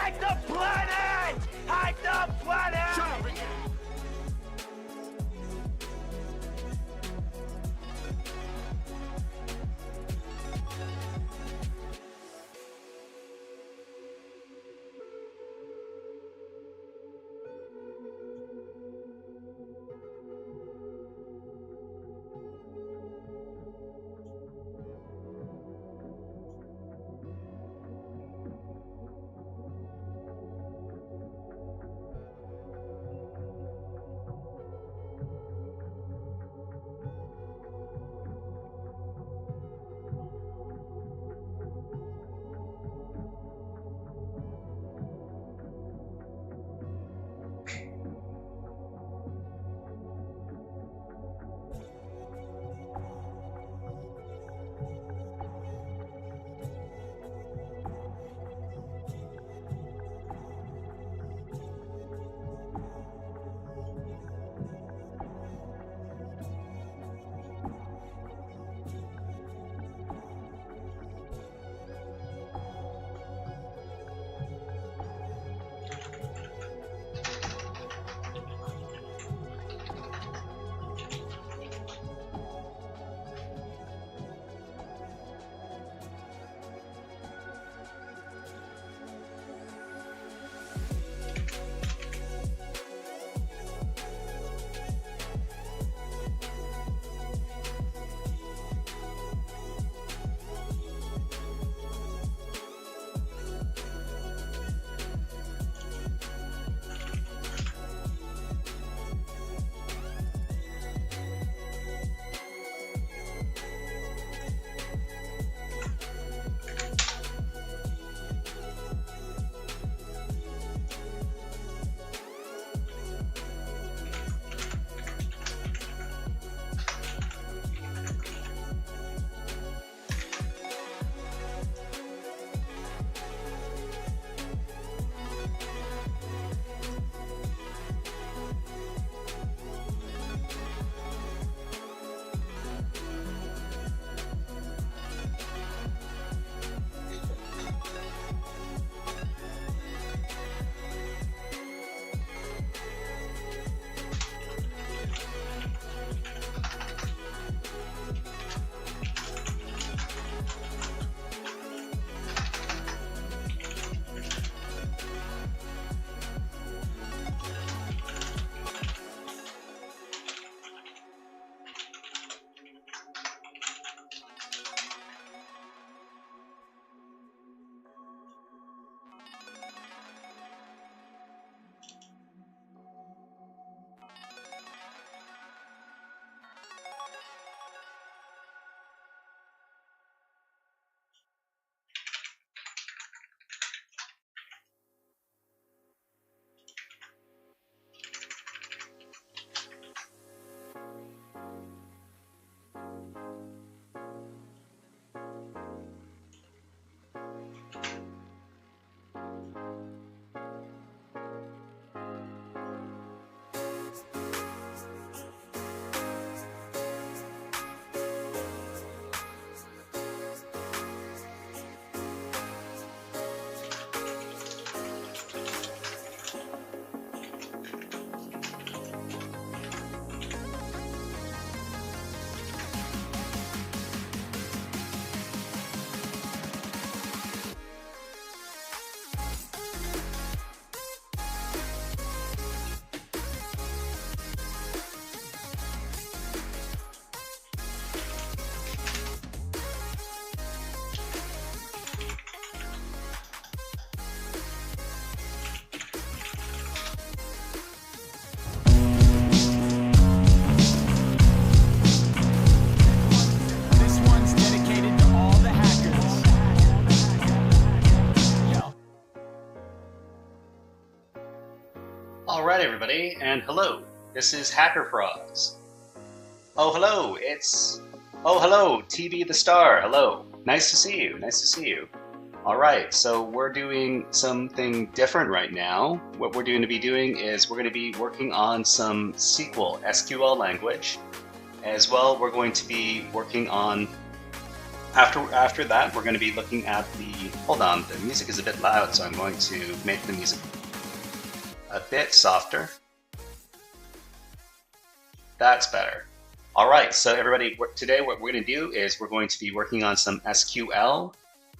Hack the planet! Hack the planet! Shut up again! Alright everybody, and hello, this is HackerFrogs. Oh hello, hello, TV the Star, hello. Nice to see you, nice to see you. Alright, so we're doing something different right now. What we're going to be doing is we're going to be working on some SQL language. As well, we're going to be working on After that, we're going to be looking at the... Hold on, the music is a bit loud, so I'm going to make the music a bit softer. That's better. All right, so everybody, today what we're going to do is we're going to be working on some SQL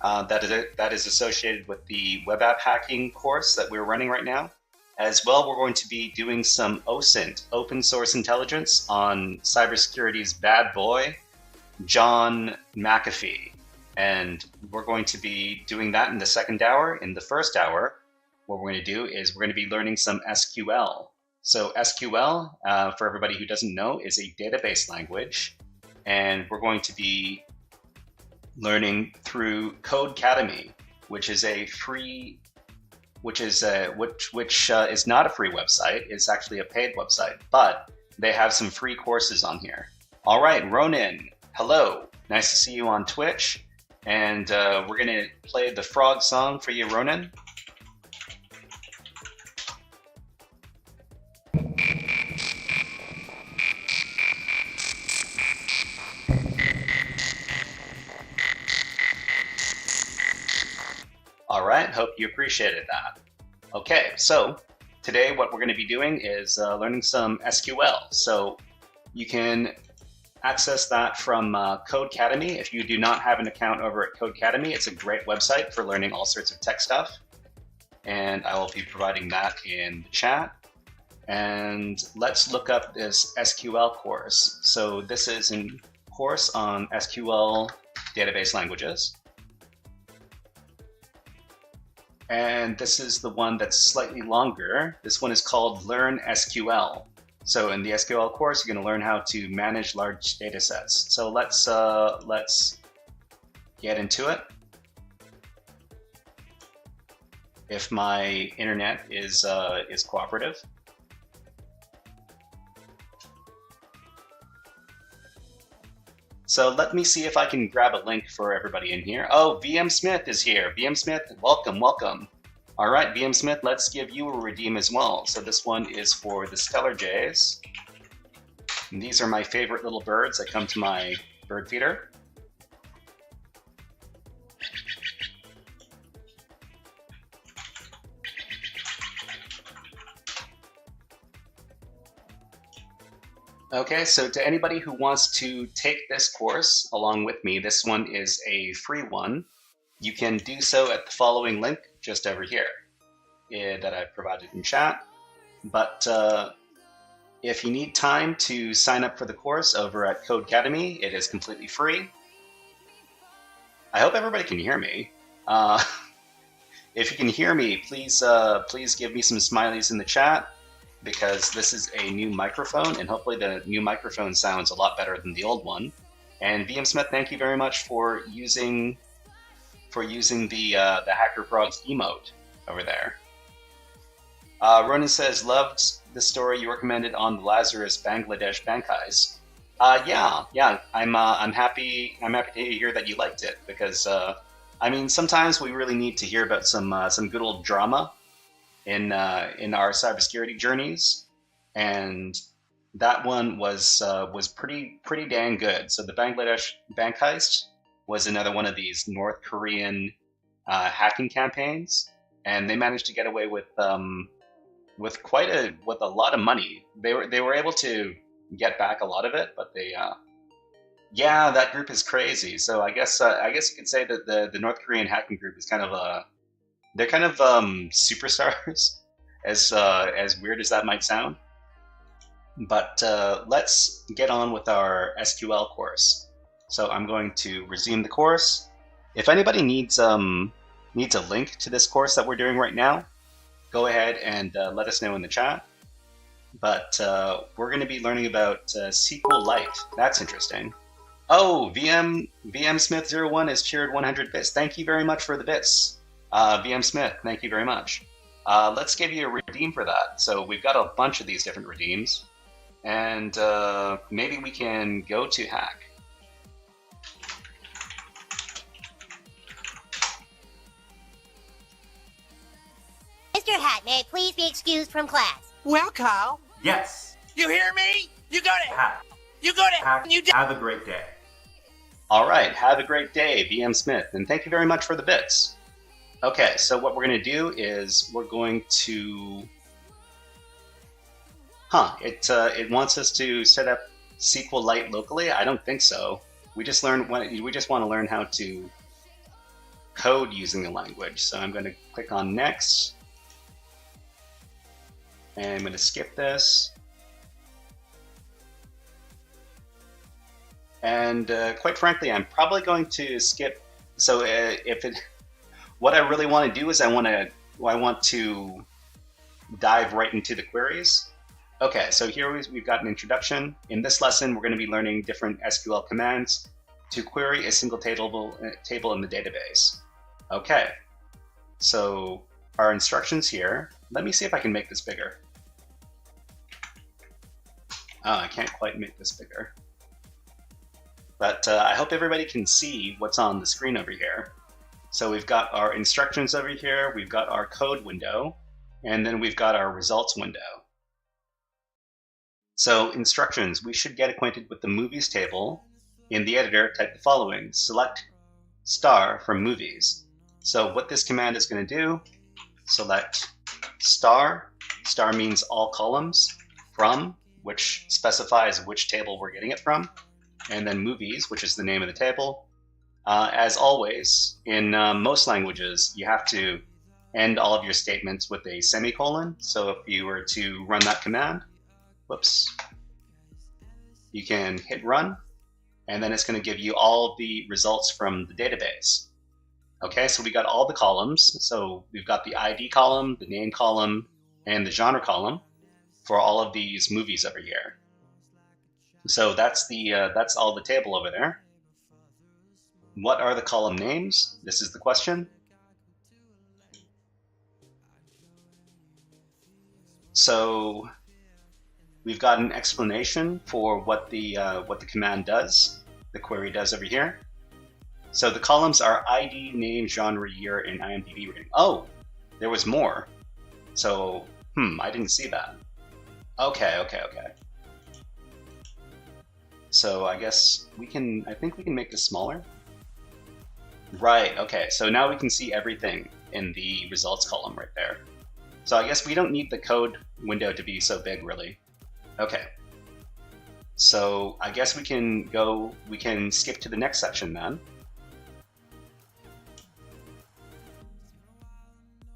that is associated with the web app hacking course that we're running right now. As well, we're going to be doing some OSINT, open source intelligence, on cybersecurity's bad boy, John McAfee. And we're going to be doing that in the second hour. In the first hour, what we're going to do is we're going to be learning some SQL. So SQL, for everybody who doesn't know, is a database language. And we're going to be learning through Codecademy, which is a free... which is not a free website. It's actually a paid website, but they have some free courses on here. All right, Ronan, hello. Nice to see you on Twitch. And we're going to play the frog song for you, Ronan. All right, hope you appreciated that. Okay, so today what we're going to be doing is learning some SQL. So you can access that from Codecademy. If you do not have an account over at Codecademy, it's a great website for learning all sorts of tech stuff. And I will be providing that in the chat. And let's look up this SQL course. So this is a course on SQL database languages. And this is the one that's slightly longer. This one is called Learn SQL. So in the SQL course, you're going to learn how to manage large data sets. So let's get into it. If my internet is cooperative. So let me see if I can grab a link for everybody in here. Oh, VM Smith is here. VM Smith, welcome, welcome. All right, VM Smith, let's give you a redeem as well. So this one is for the Stellar Jays. And these are my favorite little birds that come to my bird feeder. Okay, so to anybody who wants to take this course along with me, this one is a free one. You can do so at the following link just over here that I've provided in chat. But if you need time to sign up for the course over at Codecademy, it is completely free. I hope everybody can hear me. If you can hear me, please give me some smileys in the chat, because this is a new microphone, and hopefully the new microphone sounds a lot better than the old one. And VM Smith, thank you very much for using the HackerFrogs emote over there. Ronan says, loved the story you recommended on the Lazarus Bangladesh bank heist. Yeah, I'm happy to hear that you liked it, because I mean, sometimes we really need to hear about some good old drama in our cybersecurity journeys, and that one was pretty dang good. So the Bangladesh bank heist was another one of these North Korean hacking campaigns, and they managed to get away with a lot of money. They were able to get back a lot of it, but yeah, that group is crazy. So I guess you could say that the North Korean hacking group is they're kind of superstars, as weird as that might sound. But let's get on with our SQL course. So I'm going to resume the course. If anybody needs a link to this course that we're doing right now, go ahead and let us know in the chat. But we're going to be learning about SQLite. That's interesting. Oh, VM Smith01 has cheered 100 bits. Thank you very much for the bits. VM Smith, thank you very much. Let's give you a redeem for that. So we've got a bunch of these different redeems, and maybe we can go to hack. Mr. Hat, may I please be excused from class? Well, Kyle, Yes. you hear me? You go to Hack. You go to Hack. You Have a great day. All right, have a great day, VM Smith, and thank you very much for the bits. Okay, so what we're going to do is we're going to... It wants us to set up SQLite locally? I don't think so. We just want to learn how to code using the language. So I'm going to click on Next, and I'm going to skip this. And quite frankly, I'm probably going to skip. So what I really want to do is I want to dive right into the queries. Okay, so here we've got an introduction. In this lesson, we're going to be learning different SQL commands to query a single table in the database. Okay, so our instructions here. Let me see if I can make this bigger. Oh, I can't quite make this bigger. But I hope everybody can see what's on the screen over here. So we've got our instructions over here, we've got our code window, and then we've got our results window. So instructions, we should get acquainted with the movies table. In the editor, type the following: select star from movies. So what this command is going to do, select star. Star means all columns from, which specifies which table we're getting it from. And then movies, which is the name of the table. As always, in most languages, you have to end all of your statements with a semicolon. So if you were to run that command, whoops, you can hit run, and then it's going to give you all of the results from the database. Okay, so we got all the columns. So we've got the ID column, the name column, and the genre column for all of these movies over here. So that's all the table over there. What are the column names? This is the question. So we've got an explanation for what the command does, the query does over here. So the columns are ID, name, genre, year, and IMDb rating. Oh, there was more. So, I didn't see that. Okay. So I guess I think we can make this smaller. Right, okay, so now we can see everything in the results column right there. So I guess we don't need the code window to be so big, really. Okay. So I guess we can skip to the next section then.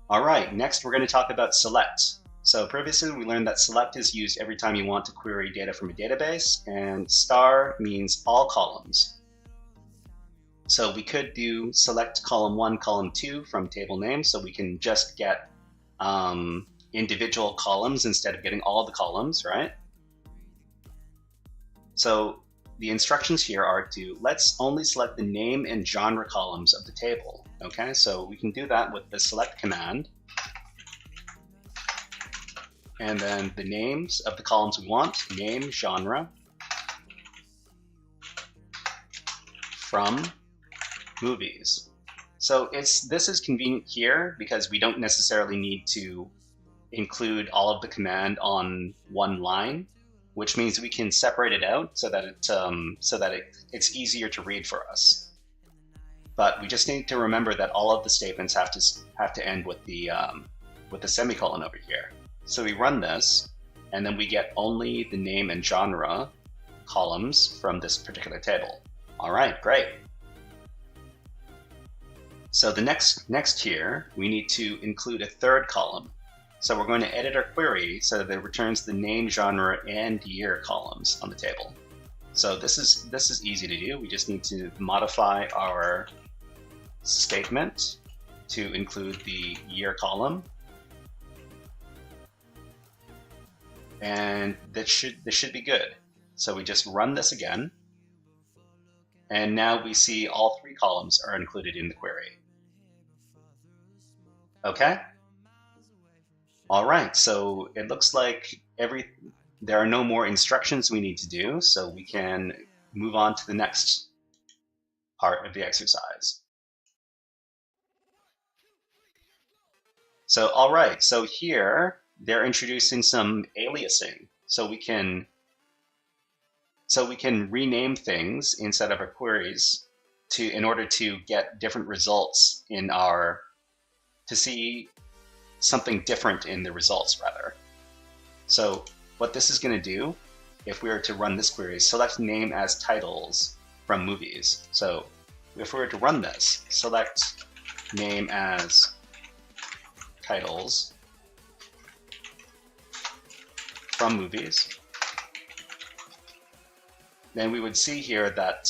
All right, next we're going to talk about select. So previously we learned that select is used every time you want to query data from a database, and star means all columns. So we could do select column 1, column 2 from table name, so we can just get individual columns instead of getting all the columns, right? So the instructions here are let's only select the name and genre columns of the table. Okay, so we can do that with the select command. And then the names of the columns we want, name, genre, from movies. So this is convenient here because we don't necessarily need to include all of the command on one line, which means we can separate it out so that it's easier to read for us. But we just need to remember that all of the statements have to end with the semicolon over here. So we run this, and then we get only the name and genre columns from this particular table. All right, great. So the next here, we need to include a third column. So we're going to edit our query so that it returns the name, genre, and year columns on the table. So this is easy to do. We just need to modify our statement to include the year column. And this should be good. So we just run this again. And now we see all 3 columns are included in the query. Okay? All right, so it looks like there are no more instructions we need to do, so we can move on to the next part of the exercise. So, all right, so here they're introducing some aliasing. So we can So we can rename things instead of our queries in order to get different results to see something different in the results rather. So what this is going to do, if we were to run this query, is select name as titles from movies. So if we were to run this, select name as titles from movies, then we would see here that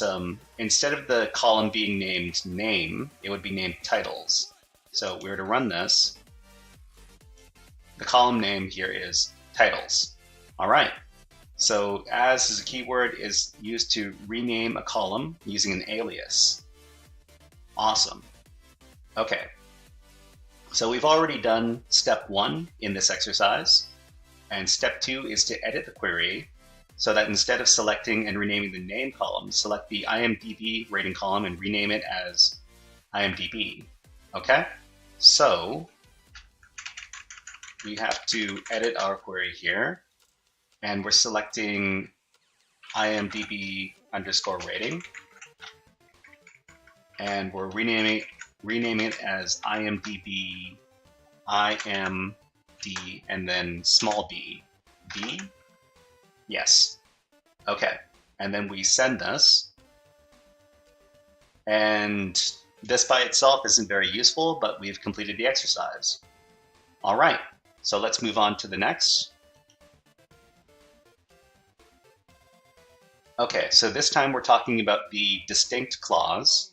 instead of the column being named name, it would be named titles. So if we were to run this, the column name here is titles. All right. So as is a keyword is used to rename a column using an alias. Awesome. Okay. So we've already done step 1 in this exercise. And step 2 is to edit the query so that instead of selecting and renaming the name column, select the IMDb rating column and rename it as IMDb. Okay? So we have to edit our query here, and we're selecting IMDb underscore rating, and we're renaming it as IMDb IMD and then small b. B? Yes. Okay. And then we send this. And this by itself isn't very useful, but we've completed the exercise. All right. So let's move on to the next. Okay, so this time we're talking about the distinct clause.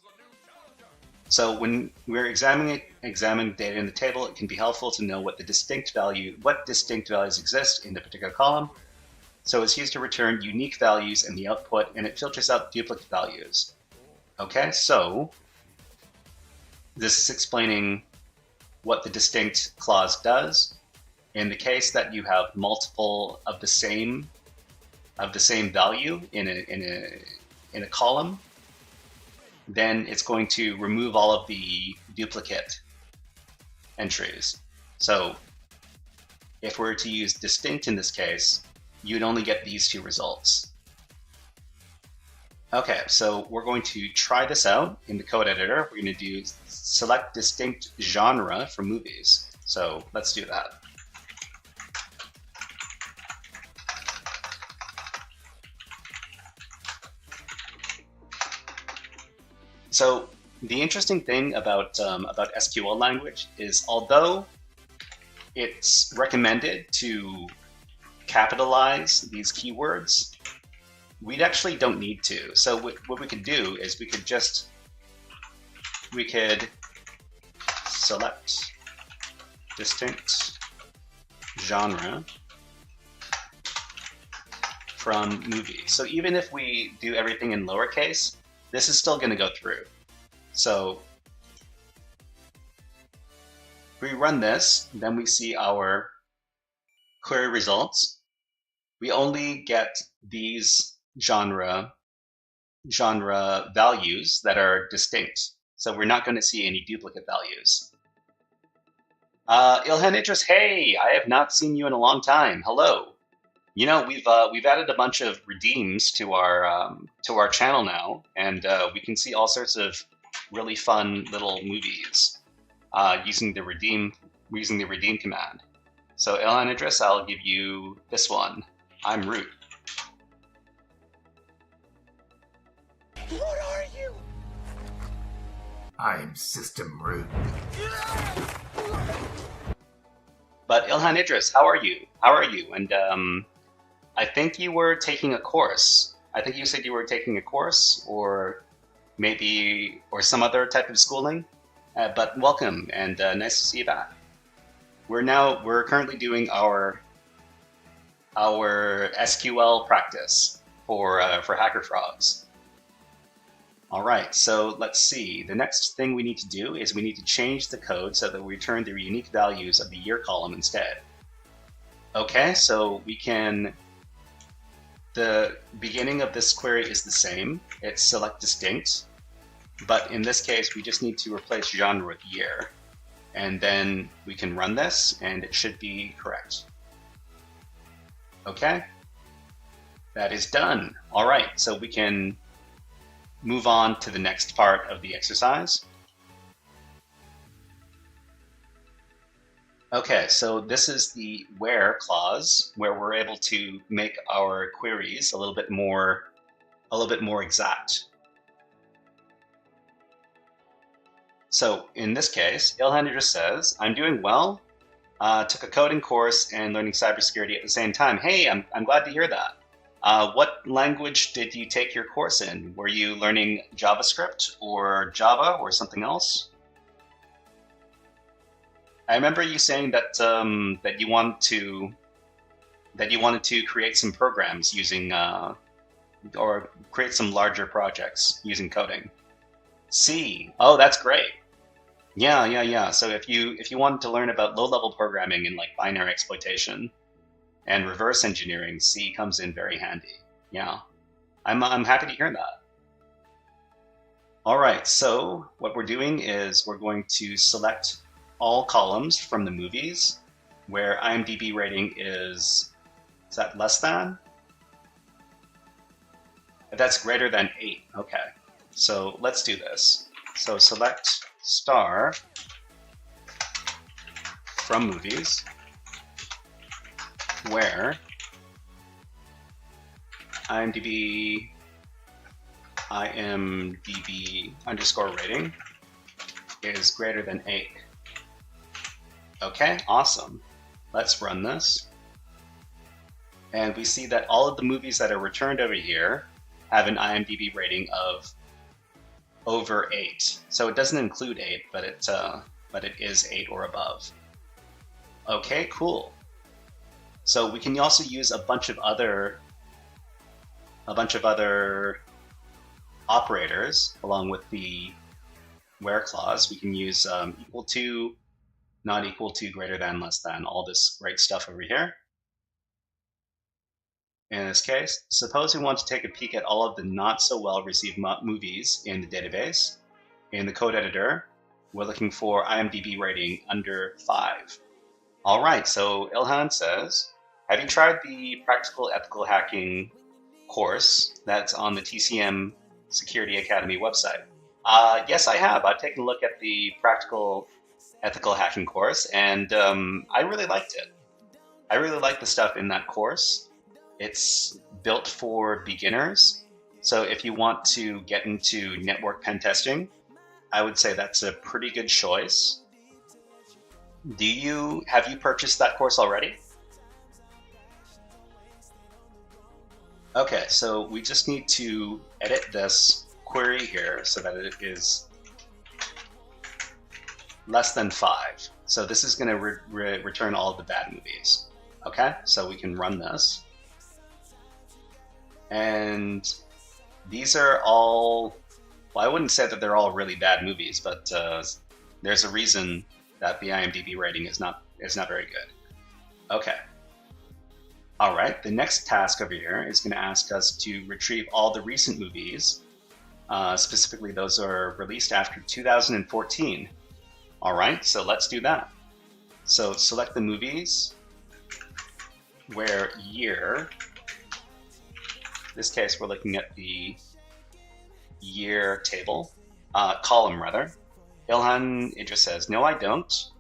So when we're examining data in the table, it can be helpful to know what distinct values exist in the particular column. So it's used to return unique values in the output, and it filters out duplicate values. Okay, so this is explaining what the distinct clause does. In the case that you have multiple of the same value in a column, then it's going to remove all of the duplicate entries. So if we're to use distinct in this case, you'd only get these 2 results. Okay, so we're going to try this out in the code editor. We're going to do select distinct genre for movies. So let's do that. So the interesting thing about SQL language is, although it's recommended to capitalize these keywords, we actually don't need to. So what we could do is we could select distinct genre from movie. So even if we do everything in lowercase, this is still going to go through. So we run this, then we see our query results. We only get these genre values that are distinct. So we're not going to see any duplicate values. Ilhan Idris, hey, I have not seen you in a long time. Hello. You know, we've added a bunch of redeems to our channel now, and we can see all sorts of really fun little movies using the redeem command. So Ilhan Idris, I'll give you this one. I'm Root. What are you? I'm System Root. But Ilhan Idris, how are you? How are you? And I think you were taking a course. I think you said you were taking a course, or some other type of schooling. But welcome, and nice to see you back. We're currently doing our SQL practice for HackerFrogs. All right, so let's see. The next thing we need to do is we need to change the code so that we return the unique values of the year column instead. Okay, so the beginning of this query is the same. It's select distinct, but in this case, we just need to replace genre with year. And then we can run this, and it should be correct. Okay? That is done. All right, so we can move on to the next part of the exercise. Okay, so this is the where clause, where we're able to make our queries a little bit more exact. So in this case, Ilhan just says, I'm doing well. Took a coding course and learning cybersecurity at the same time. Hey, I'm glad to hear that. What language did you take your course in? Were you learning JavaScript or Java or something else? I remember you saying that that you wanted to create some programs using or create some larger projects using coding. C. Oh, that's great. Yeah. So if you wanted to learn about low-level programming and like binary exploitation and reverse engineering, C comes in very handy. Yeah, I'm happy to hear that. All right, so what we're doing is we're going to select all columns from the movies where IMDb rating is that less than? That's greater than 8. Okay, so let's do this. So select star from movies where IMDb underscore rating is greater than 8. Okay, awesome. Let's run this. And we see that all of the movies that are returned over here have an IMDb rating of over 8. So it doesn't include 8, but it is 8 or above. Okay, cool. So we can also use a bunch of other operators along with the where clause. We can use equal to, not equal to, greater than, less than, all this great stuff over here. In this case, suppose we want to take a peek at all of the not so well received movies in the database. In the code editor, we're looking for IMDb rating under 5. All right, so Ilhan says, have you tried the Practical Ethical Hacking course that's on the TCM Security Academy website? Yes, I have. I've taken a look at the Practical Ethical Hacking course, and I really liked it. I really like the stuff in that course. It's built for beginners, so if you want to get into network pen testing, I would say that's a pretty good choice. Have you purchased that course already? Okay, so we just need to edit this query here so that it is less than 5. So this is going to return all of the bad movies. Okay, so we can run this. And these are all, well, I wouldn't say that they're all really bad movies, but there's a reason that the IMDb rating is not very good. Okay. All right, the next task over here is going to ask us to retrieve all the recent movies, specifically those are released after 2014. All right, so let's do that. So select the movies where year, in this case we're looking at the year table, column rather. Ilhan, it just says, no I don't,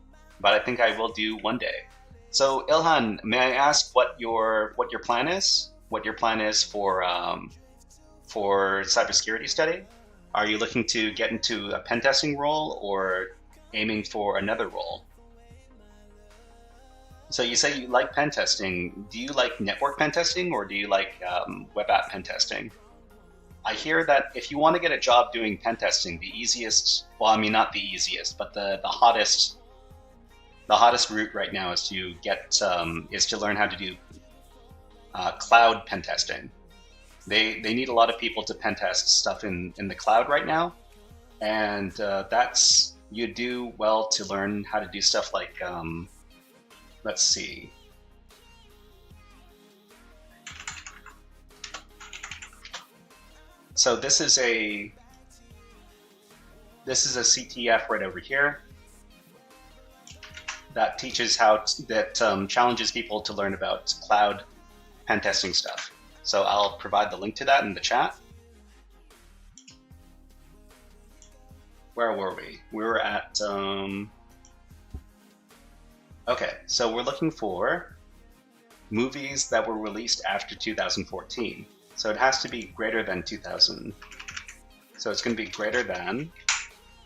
but I think I will do one day. So Ilhan, may I ask what your plan is? What your plan is for cybersecurity study? Are you looking to get into a pen testing role or aiming for another role? So you say you like pen testing. Do you like network pen testing or do you like web app pen testing? I hear that if you want to get a job doing pen testing, the easiest, well, I mean not the easiest, but the hottest route right now is to learn how to do cloud pen testing. They need a lot of people to pen test stuff in the cloud right now, and you do well to learn how to do stuff like let's see. So this is a CTF right over here that teaches challenges people to learn about cloud pen testing stuff. So I'll provide the link to that in the chat. Where were we? We were at, okay, so we're looking for movies that were released after 2014. So it has to be greater than 2000. So it's going to be greater than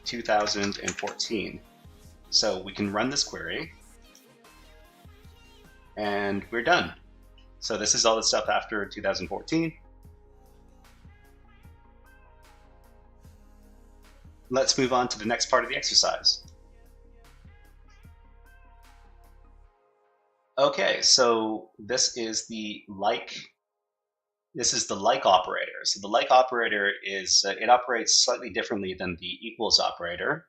2014. So we can run this query and we're done. So this is all the stuff after 2014. Let's move on to the next part of the exercise. Okay, so this is the like operator. So the like operator is, it operates slightly differently than the equals operator.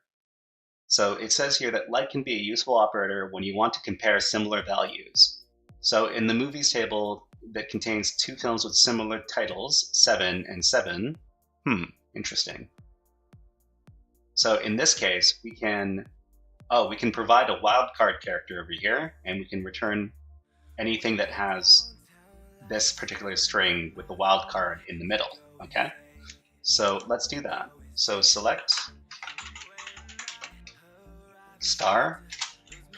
So it says here that like can be a useful operator when you want to compare similar values. So in the movies table that contains two films with similar titles, 7 and 7, interesting. So in this case, we can provide a wildcard character over here, and we can return anything that has this particular string with the wildcard in the middle, okay? So let's do that. So select star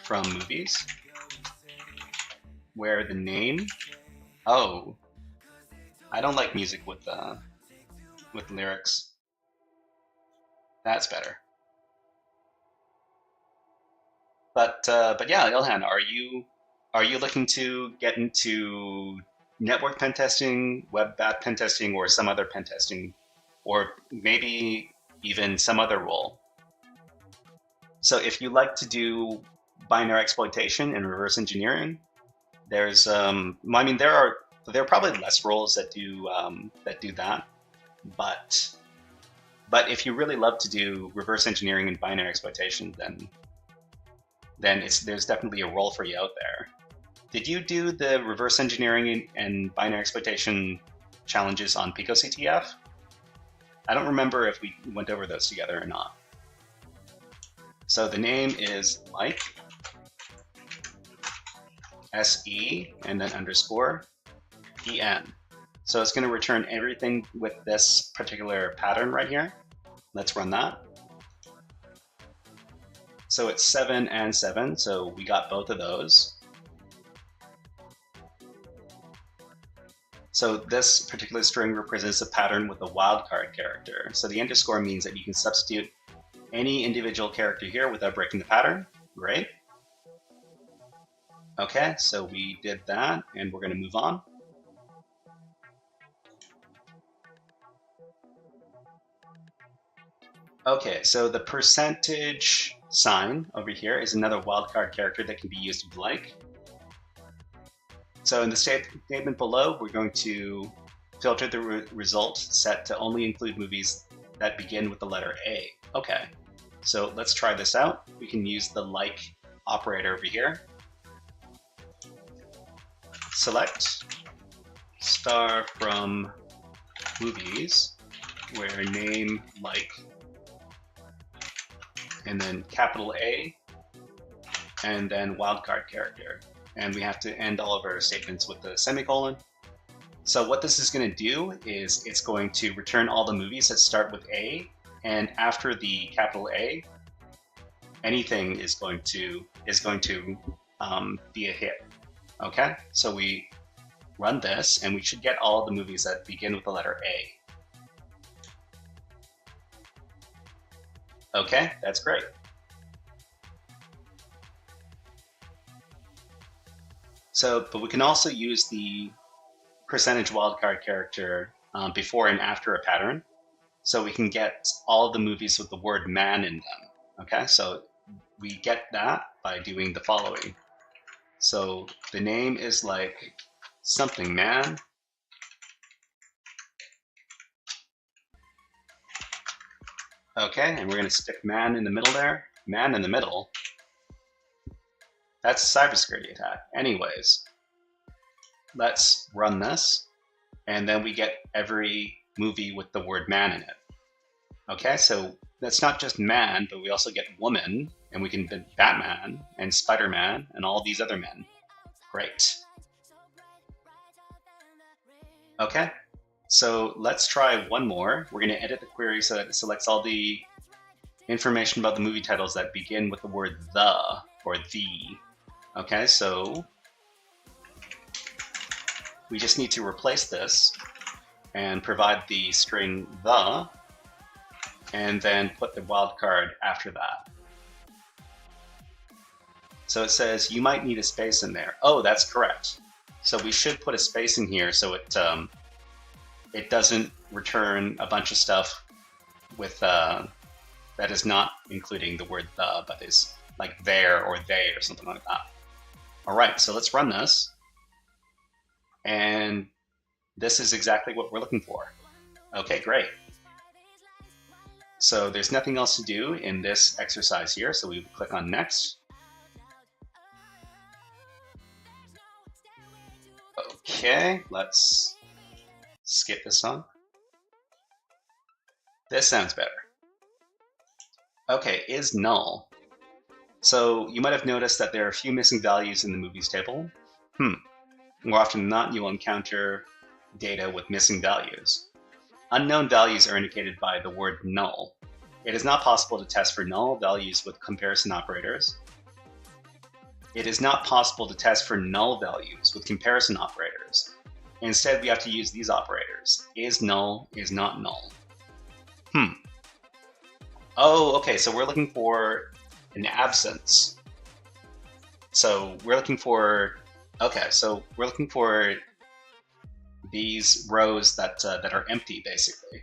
from movies, where the name, oh, I don't like music with lyrics. That's better. But yeah, Ilhan, are you looking to get into network pen testing, web app pen testing, or some other pen testing, or maybe even some other role? So if you like to do binary exploitation and reverse engineering, there's I mean there are probably less roles that do that, but if you really love to do reverse engineering and binary exploitation, then there's definitely a role for you out there. Did you do the reverse engineering and binary exploitation challenges on PicoCTF? I don't remember if we went over those together or not. So the name is like SE and then underscore EN. So it's going to return everything with this particular pattern right here. Let's run that. So it's 7 and 7, so we got both of those. So this particular string represents a pattern with a wildcard character. So the underscore means that you can substitute any individual character here without breaking the pattern. Great. Okay, so we did that, and we're going to move on. Okay, so the percentage sign over here is another wildcard character that can be used with like. So in the statement below, we're going to filter the result set to only include movies that begin with the letter A. Okay, so let's try this out. We can use the like operator over here. Select star from movies, where name like, and then capital A, and then wildcard character. And we have to end all of our statements with the semicolon. So what this is going to do is it's going to return all the movies that start with A, and after the capital A, anything is going to be a hit. Okay, so we run this, and we should get all the movies that begin with the letter A. Okay, that's great. So, but we can also use the percentage wildcard character before and after a pattern. So we can get all of the movies with the word man in them. Okay, so we get that by doing the following. So the name is like something man. Okay, and we're going to stick man in the middle there. Man in the middle. That's a cybersecurity attack. Anyways, let's run this, and then we get every movie with the word man in it. Okay, so that's not just man, but we also get woman, and we can get Batman and Spider-Man and all these other men. Great. Okay, so let's try one more. We're going to edit the query so that it selects all the information about the movie titles that begin with the word the or the. Okay, so we just need to replace this and provide the string the, and then put the wildcard after that. So it says you might need a space in there. Oh, that's correct. So we should put a space in here so it doesn't return a bunch of stuff with that is not including the word the, but is like there or they or something like that. All right, so let's run this. And this is exactly what we're looking for. Okay, great. So there's nothing else to do in this exercise here, so we click on next. Okay, let's skip this one. This sounds better. Okay, is null. So you might have noticed that there are a few missing values in the movies table. More often than not, you will encounter data with missing values. Unknown values are indicated by the word null. It is not possible to test for null values with comparison operators. It is not possible to test for null values with comparison operators. Instead, we have to use these operators. Is null, is not null. Oh, okay, so we're looking for an absence. So we're looking for, okay, so we're looking for these rows that are empty, basically.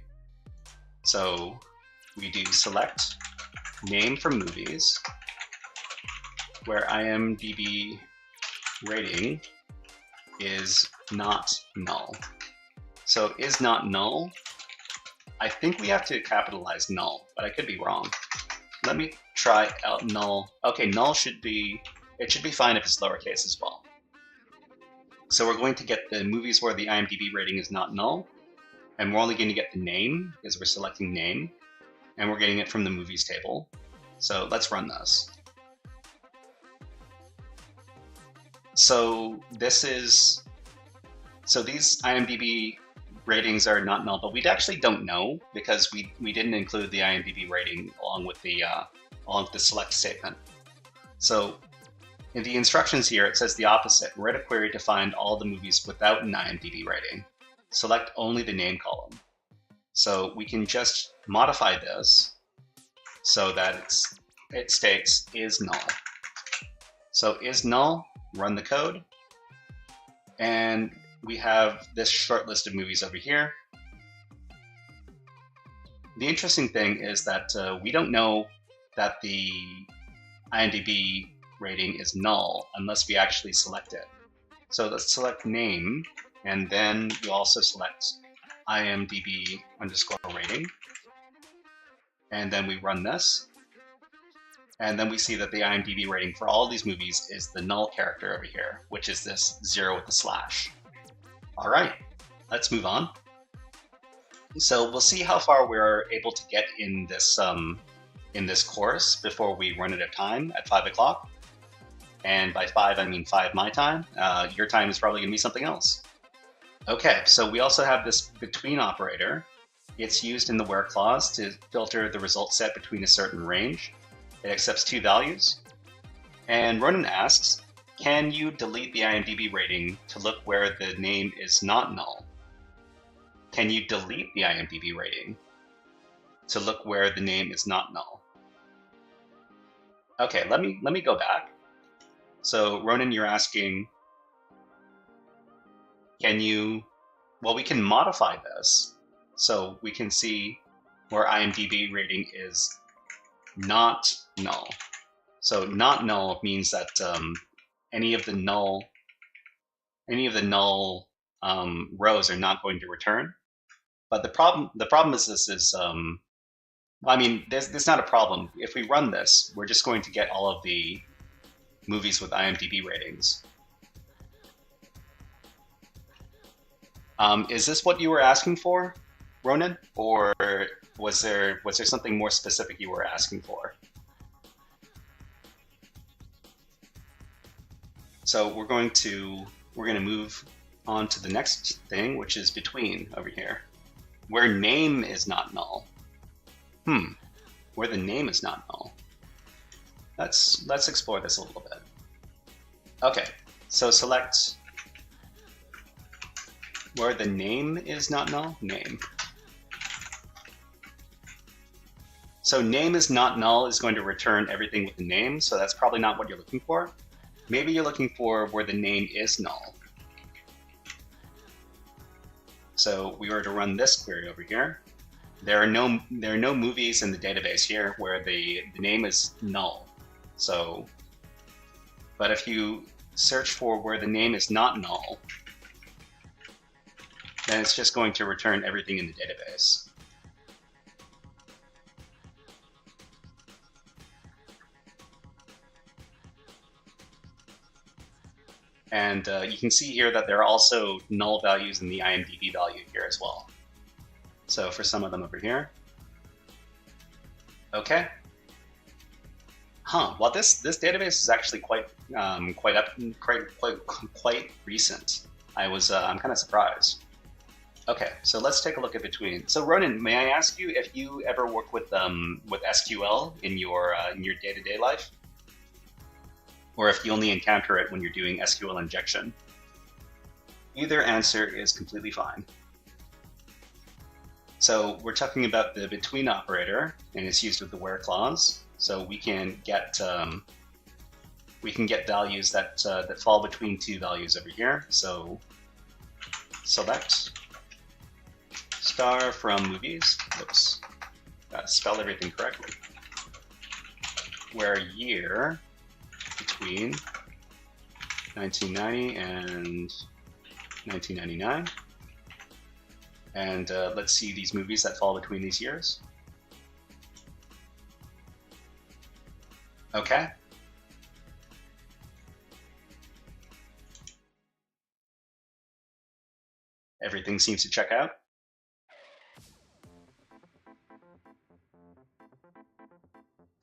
So we do select name from movies, where IMDb rating is not null. So is not null, I think we have to capitalize null, but I could be wrong. Let me try out null. Okay, null should be, it should be fine if it's lowercase as well. So we're going to get the movies where the IMDb rating is not null, and we're only going to get the name because we're selecting name, and we're getting it from the movies table. So let's run this. So this is, so these IMDb ratings are not null, but we actually don't know because we didn't include the IMDb rating along with the select statement. So in the instructions here, it says the opposite. Write a query to find all the movies without an IMDb rating. Select only the name column. So we can just modify this so that it states is null. So is null, run the code, and we have this short list of movies over here. The interesting thing is that we don't know that the IMDb rating is null unless we actually select it. So let's select name, and then we also select IMDb underscore rating. And then we run this. And then we see that the IMDb rating for all these movies is the null character over here, which is this 0 with the slash. All right, let's move on. So we'll see how far we're able to get in this course before we run out of time at 5 o'clock. And by 5, I mean 5 my time. Your time is probably gonna be something else. Okay, so we also have this between operator. It's used in the where clause to filter the result set between a certain range. It accepts 2 values. And Ronan asks, can you delete the IMDb rating to look where the name is not null? Can you delete the IMDb rating to look where the name is not null? Okay, let me go back. So Ronan, you're asking, can you, well, we can modify this. So we can see where IMDb rating is not null. So not null means that any of the null rows are not going to return. But the problem is this is, I mean, there's not a problem. If we run this, we're just going to get all of the movies with IMDb ratings. Is this what you were asking for, Ronan, or was there something more specific you were asking for? So we're going to move on to the next thing, which is between over here, where name is not null. Where the name is not null. Let's explore this a little bit. Okay, so select where the name is not null, name. So name is not null is going to return everything with the name, so that's probably not what you're looking for. Maybe you're looking for where the name is null. So we were to run this query over here. There are no movies in the database here where the name is null. So, but if you search for where the name is not null, then it's just going to return everything in the database. And you can see here that there are also null values in the IMDb value here as well. So for some of them over here. Okay. Well, this database is actually quite recent. I'm kind of surprised. Okay, so let's take a look at between. So Ronan, may I ask you if you ever work with SQL in your day-to-day life, or if you only encounter it when you're doing SQL injection? Either answer is completely fine. So we're talking about the between operator, and it's used with the where clause. So we can get values that fall between two values over here. So select star from movies. Oops, gotta spell everything correctly. Where year between 1990 and 1999. And let's see these movies that fall between these years. Okay. Everything seems to check out.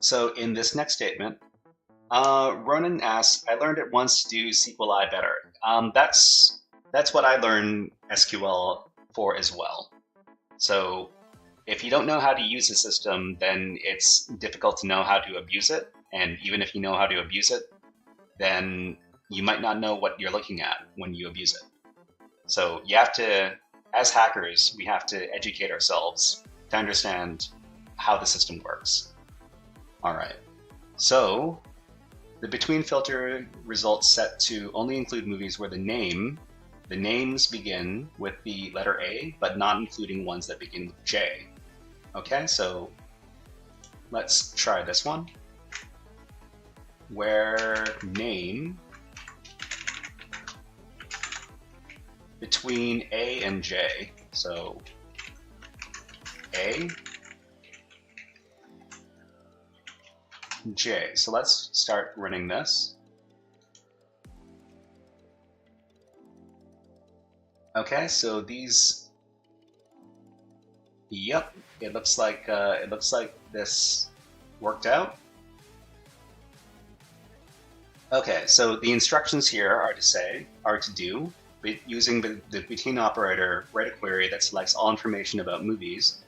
So in this next statement, Ronan asks, I learned it once to do SQLi better. That's what I learned SQL for as well. So if you don't know how to use a system, then it's difficult to know how to abuse it. And even if you know how to abuse it, then you might not know what you're looking at when you abuse it. So you have to, as hackers, we have to educate ourselves to understand how the system works. All right, so the between filter results set to only include movies where the names begin with the letter A, but not including ones that begin with J. Okay, so let's try this one. Where name between A and J, so A, J. So let's start running this. Okay, so these, yep, it looks like this worked out. Okay, so the instructions here are to do, using the between operator, write a query that selects all information about movies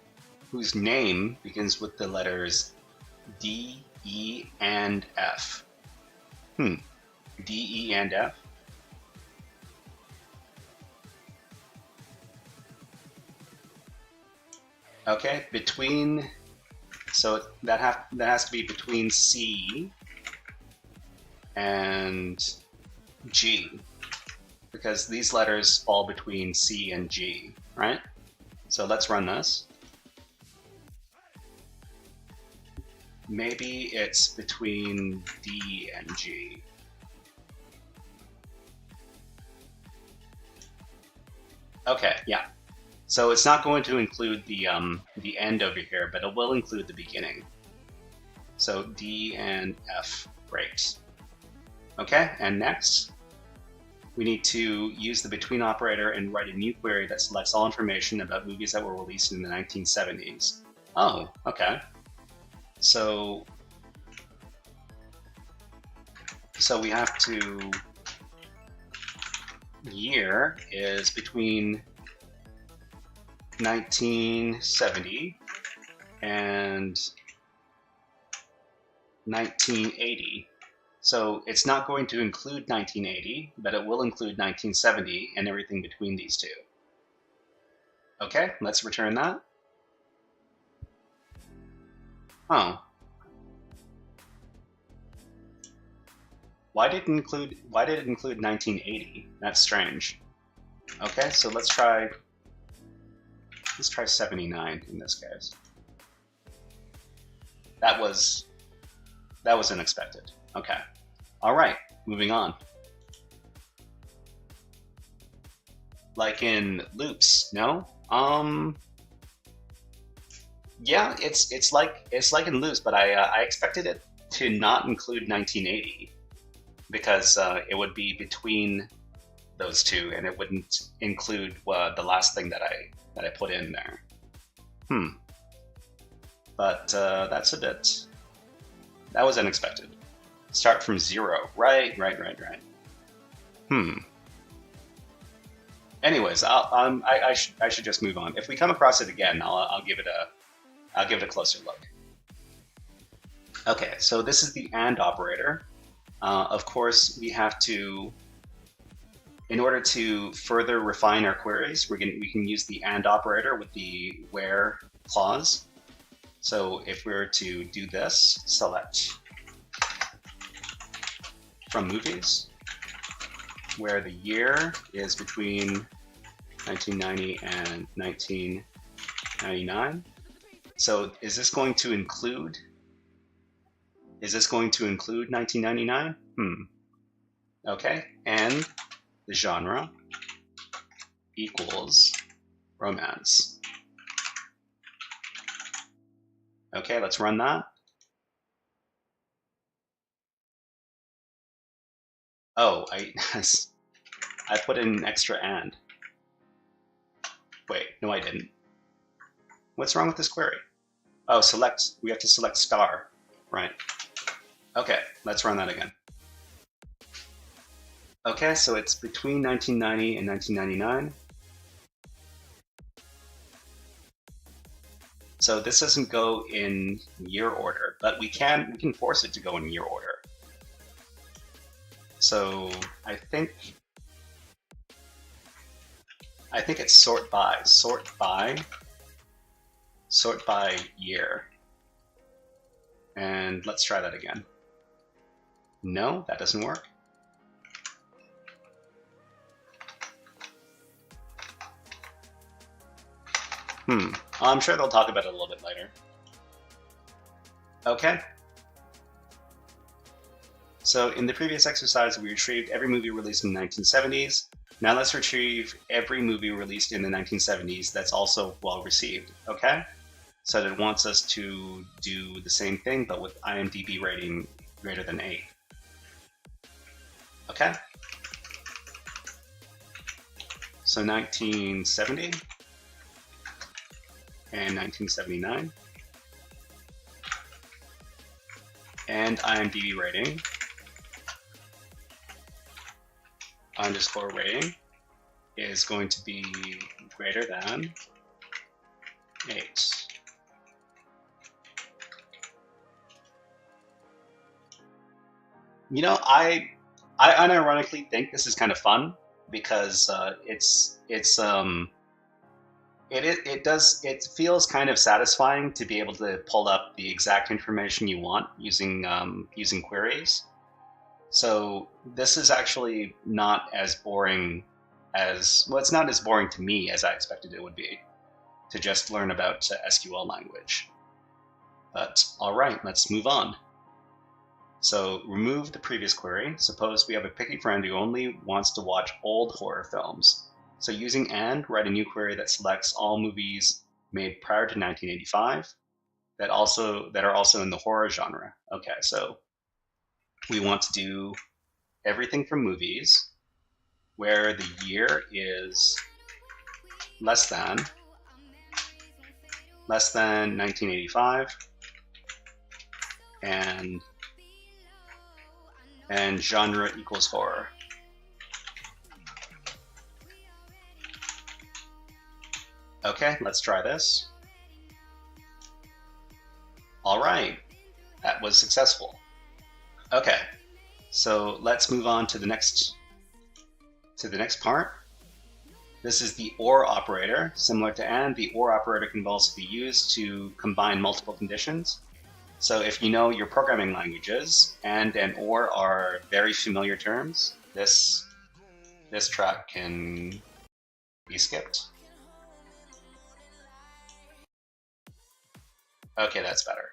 whose name begins with the letters D, E, and F. D, E, and F. Okay, between, so that has to be between C and G, because these letters fall between C and G, right? So let's run this. Maybe it's between D and G. Okay, yeah. So it's not going to include the end over here, but it will include the beginning. So D and F, great. Okay, and next, we need to use the between operator and write a new query that selects all information about movies that were released in the 1970s. Oh, okay. So we have to year is between 1970 and 1980. So it's not going to include 1980, but it will include 1970 and everything between these two. Okay, let's return that. Oh. Why did it include 1980? That's strange. Okay, so let's try 79 in this case. That was unexpected. Okay. All right, moving on. Like in loops, no? Yeah, it's like in loops, but I expected it to not include 1980 because it would be between those two, and it wouldn't include the last thing that I put in there. But that was unexpected. Start from 0. Right. Anyways, I should just move on. If we come across it again, I'll give it a closer look. Okay, so this is the AND operator. Of course, we have to, in order to further refine our queries, we can use the AND operator with the where clause. So if we were to do this, select from movies, where the year is between 1990 and 1999. So is this going to include 1999? Okay, and the genre equals romance. Okay, let's run that. Oh, I put in an extra and. Wait, no I didn't. What's wrong with this query? Oh, we have to select star, right. Okay, let's run that again. Okay, so it's between 1990 and 1999. So this doesn't go in year order, but we can force it to go in year order. So I think it's sort by year. And let's try that again. No, that doesn't work. I'm sure they'll talk about it a little bit later. Okay. So in the previous exercise, we retrieved every movie released in the 1970s. Now let's retrieve every movie released in the 1970s that's also well received, okay? So it wants us to do the same thing, but with IMDb rating greater than 8. Okay? So 1970 and 1979. And IMDb rating underscore rating is going to be greater than 8. You know, I unironically think this is kind of fun because it feels kind of satisfying to be able to pull up the exact information you want using queries. So this is actually not as boring as, well, it's not as boring to me as I expected it would be to just learn about SQL language. But all right, let's move on. So remove the previous query. Suppose we have a picky friend who only wants to watch old horror films. So using AND, write a new query that selects all movies made prior to 1985 that are also in the horror genre. Okay, so we want to do everything from movies where the year is less than 1985 and genre equals horror. Okay, let's try this. All right, that was successful. Okay, so let's move on to the next part. This is the OR operator. Similar to AND, the OR operator can also be used to combine multiple conditions. So if you know your programming languages, AND and OR are very familiar terms, this track can be skipped. Okay, that's better.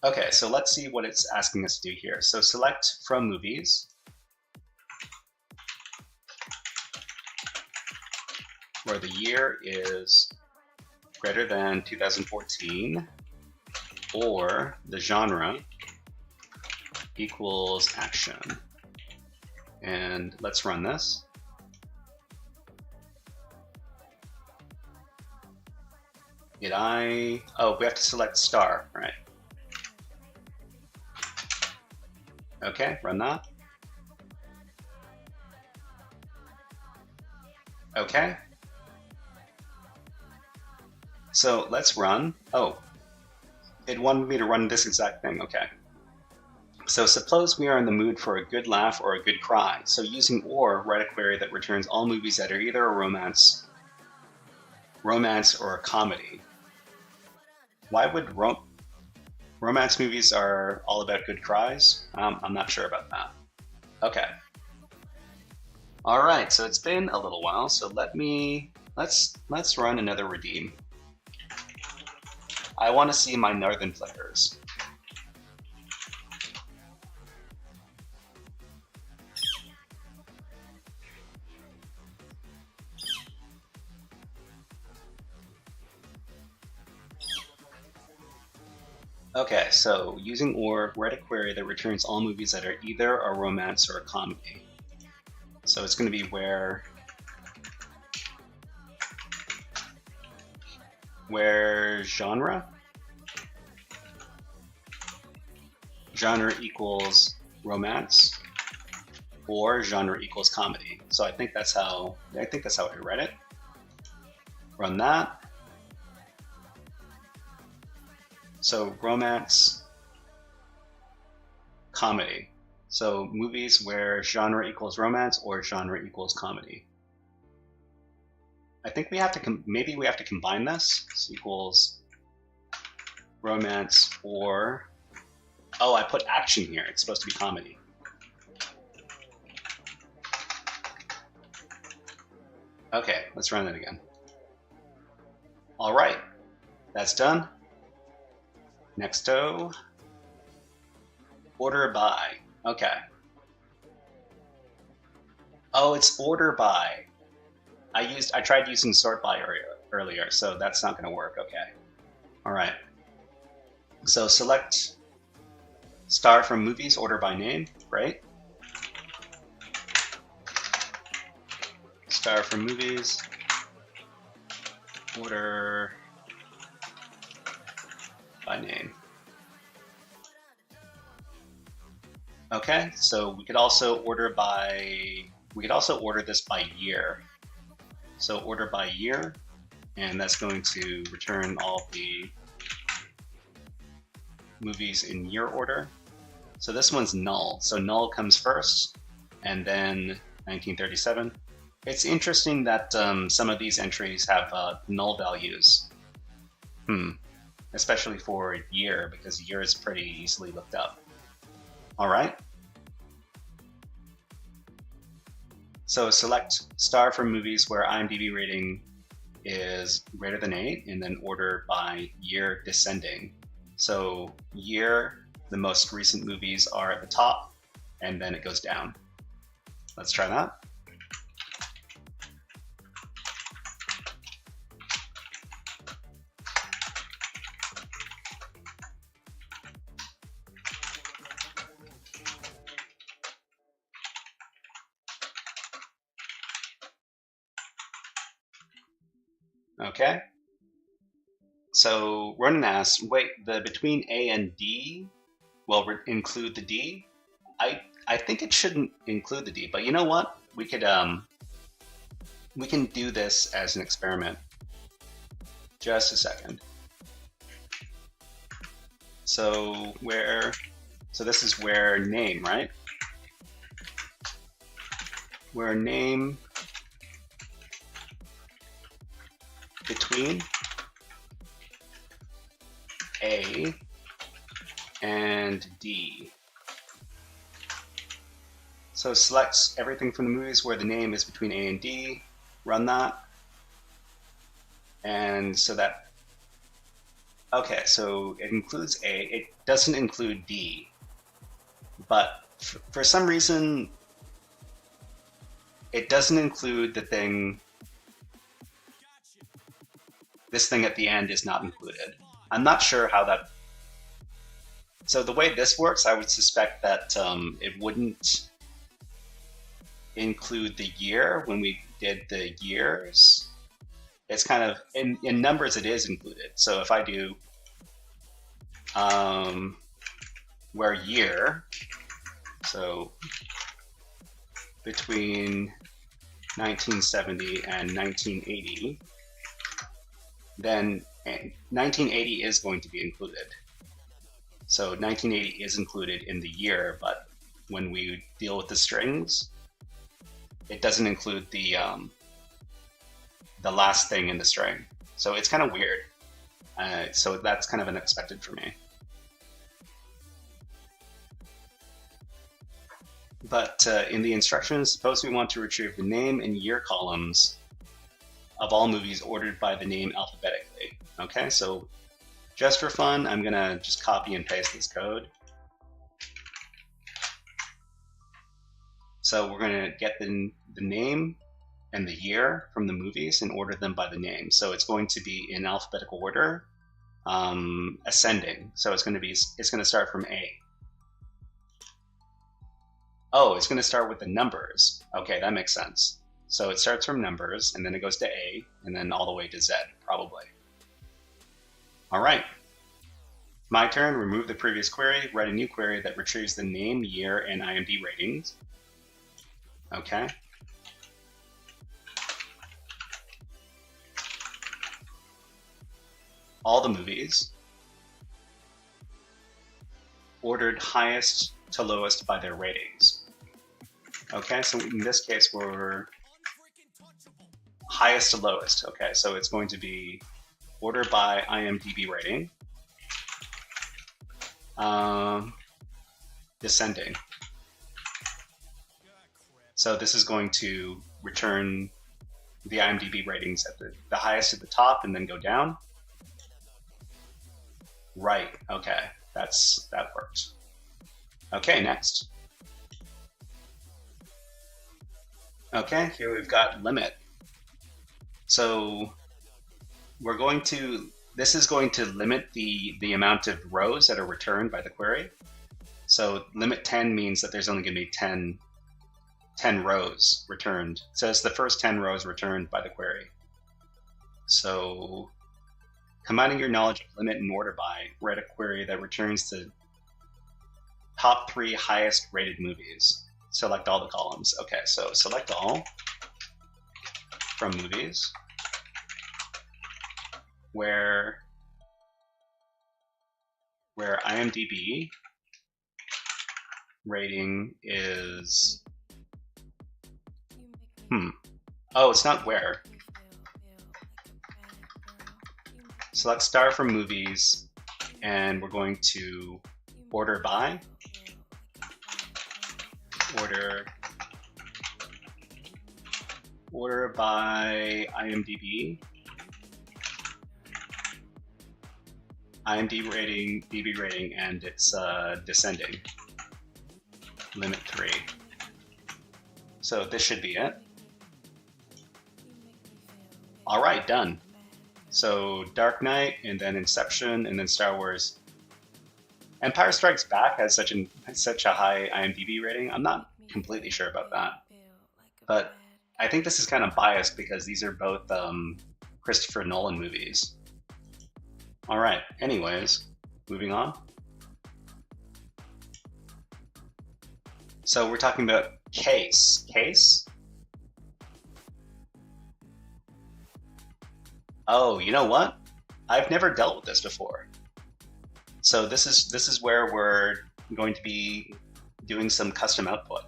Okay, so let's see what it's asking us to do here. So select from movies, where the year is greater than 2014, or the genre equals action. And let's run this. Oh, we have to select star, right? Okay, run that. Okay. So let's run. Oh, it wanted me to run this exact thing, okay. So suppose we are in the mood for a good laugh or a good cry. So using OR, write a query that returns all movies that are either a romance or a comedy. Why would romance movies are all about good cries? I'm not sure about that. Okay. All right, so it's been a little while, so let's run another redeem. I want to see my northern flickers. Okay, so using OR, write a query that returns all movies that are either a romance or a comedy. So it's going to be where genre equals romance or genre equals comedy. So I think that's how I read it. Run that. So romance, comedy. So movies where genre equals romance or genre equals comedy. I think maybe we have to combine this. So equals romance or, oh, I put action here. It's supposed to be comedy. Okay, let's run that again. All right, that's done. Nexto, order by. Okay. Oh, it's order by. I tried using sort by earlier, so that's not going to work. Okay. All right. So select star from movies, order by name. Right. Star from movies, order by name. Okay, so we could also order this by year. So order by year, and that's going to return all the movies in year order. So this one's null. So null comes first, and then 1937. It's interesting that some of these entries have null values. Especially for year, because year is pretty easily looked up. All right. So select star from movies where IMDb rating is greater than 8, and then order by year descending. So year, the most recent movies are at the top, and then it goes down. Let's try that. Okay. So Ronan asks, wait, the between A and D will include the D? I think it shouldn't include the D, but you know what? We can do this as an experiment. Just a second. So this is where name, right? Where name between A and D. So select everything from the movies where the name is between A and D, run that. And so that, okay, so it includes A, it doesn't include D, but for some reason, it doesn't include the thing, this thing at the end is not included. I'm not sure how that, so the way this works, I would suspect that it wouldn't include the year when we did the years. It's kind of, in numbers it is included. So if I do where year, so between 1970 and 1980, then 1980 is going to be included. So 1980 is included in the year, but when we deal with the strings, it doesn't include the last thing in the string. So it's kind of weird. So that's kind of unexpected for me. But in the instructions, suppose we want to retrieve the name and year columns of all movies ordered by the name alphabetically. Okay, so just for fun, I'm gonna just copy and paste this code. So we're gonna get the name and the year from the movies and order them by the name. So it's going to be in alphabetical order, ascending. So it's going to start from A. Oh, it's going to start with the numbers. Okay, that makes sense. So it starts from numbers and then it goes to A and then all the way to Z, probably. All right. My turn. Remove the previous query. Write a new query that retrieves the name, year, and IMDb ratings. Okay. All the movies ordered highest to lowest by their ratings. Okay, so in this case, we're highest to lowest. Okay, so it's going to be order by IMDb rating, descending. So this is going to return the IMDb ratings at the highest at the top and then go down. Right, okay, that worked. Okay, next. Okay, here we've got limit. So this is going to limit the amount of rows that are returned by the query. So limit 10 means that there's only going to be 10 rows returned. So it's the first 10 rows returned by the query. So combining your knowledge of limit and order by, write a query that returns the top 3 highest rated movies. Select all the columns. Okay, so select all from movies where IMDb rating is, oh, it's not where. Select star from movies, and we're going to order by, order by IMDb, DB rating, and it's descending, limit 3. So this should be it. All right, done. So Dark Knight, and then Inception, and then Star Wars. Empire Strikes Back has such a high IMDb rating. I'm not completely sure about that, but I think this is kind of biased because these are both Christopher Nolan movies. All right. Anyways, moving on. So we're talking about case. Case? Oh, you know what? I've never dealt with this before. So this is where we're going to be doing some custom output.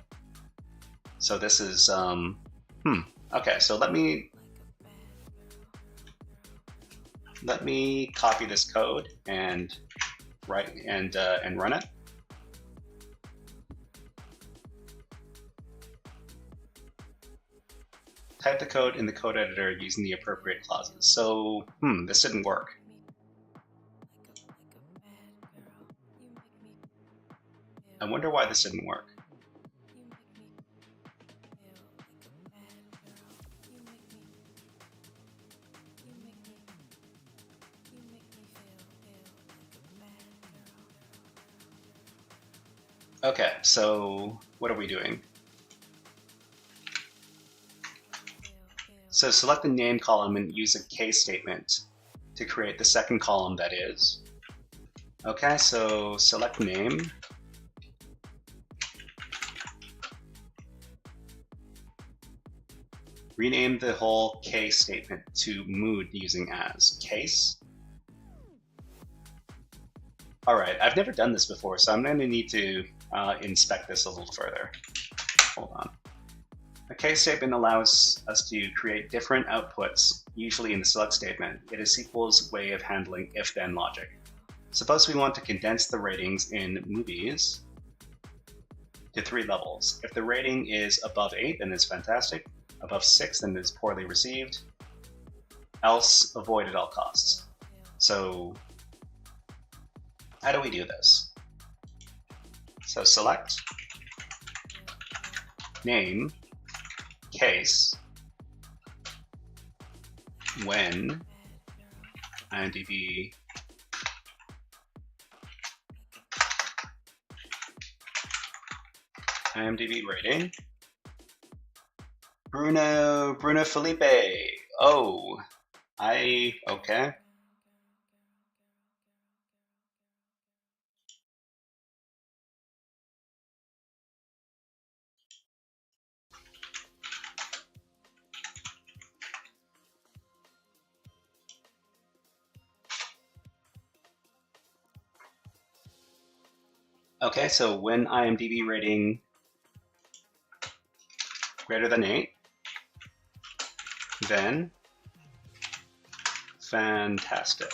So this is okay. So let me copy this code and write and run it. Type the code in the code editor using the appropriate clauses. So this didn't work. I wonder why this didn't work. Okay, so what are we doing? So select the name column and use a case statement to create the second column that is. Okay, so select name. Rename the whole case statement to mood using as case. All right, I've never done this before, so I'm going to need to inspect this a little further. Hold on. A case statement allows us to create different outputs, usually in the select statement. It is SQL's way of handling if-then logic. Suppose we want to condense the ratings in movies to 3 levels. If the rating is above 8, then it's fantastic. Above 6, then it's poorly received. Else, avoid at all costs. So how do we do this? So select name case when IMDb rating. Bruno Felipe. Oh, okay. Okay, so when IMDb rating greater than 8, then fantastic.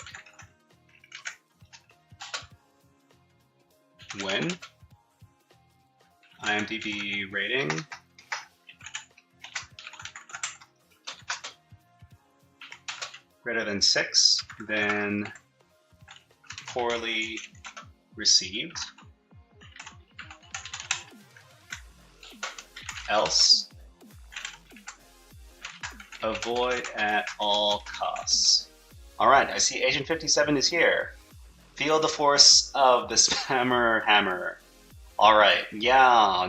When IMDb rating greater than 6, then poorly received. Else, avoid at all costs. All right, I see Agent 57 is here. Feel the force of the spammer hammer. All right, yeah.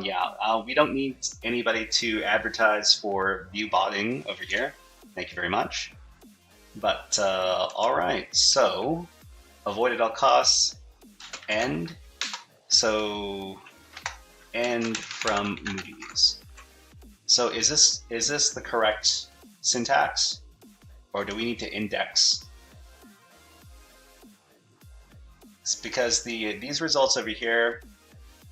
We don't need anybody to advertise for view botting over here. Thank you very much. But all right, so avoid at all costs. End. So end from movies. So is this the correct syntax, or do we need to index? It's because these results over here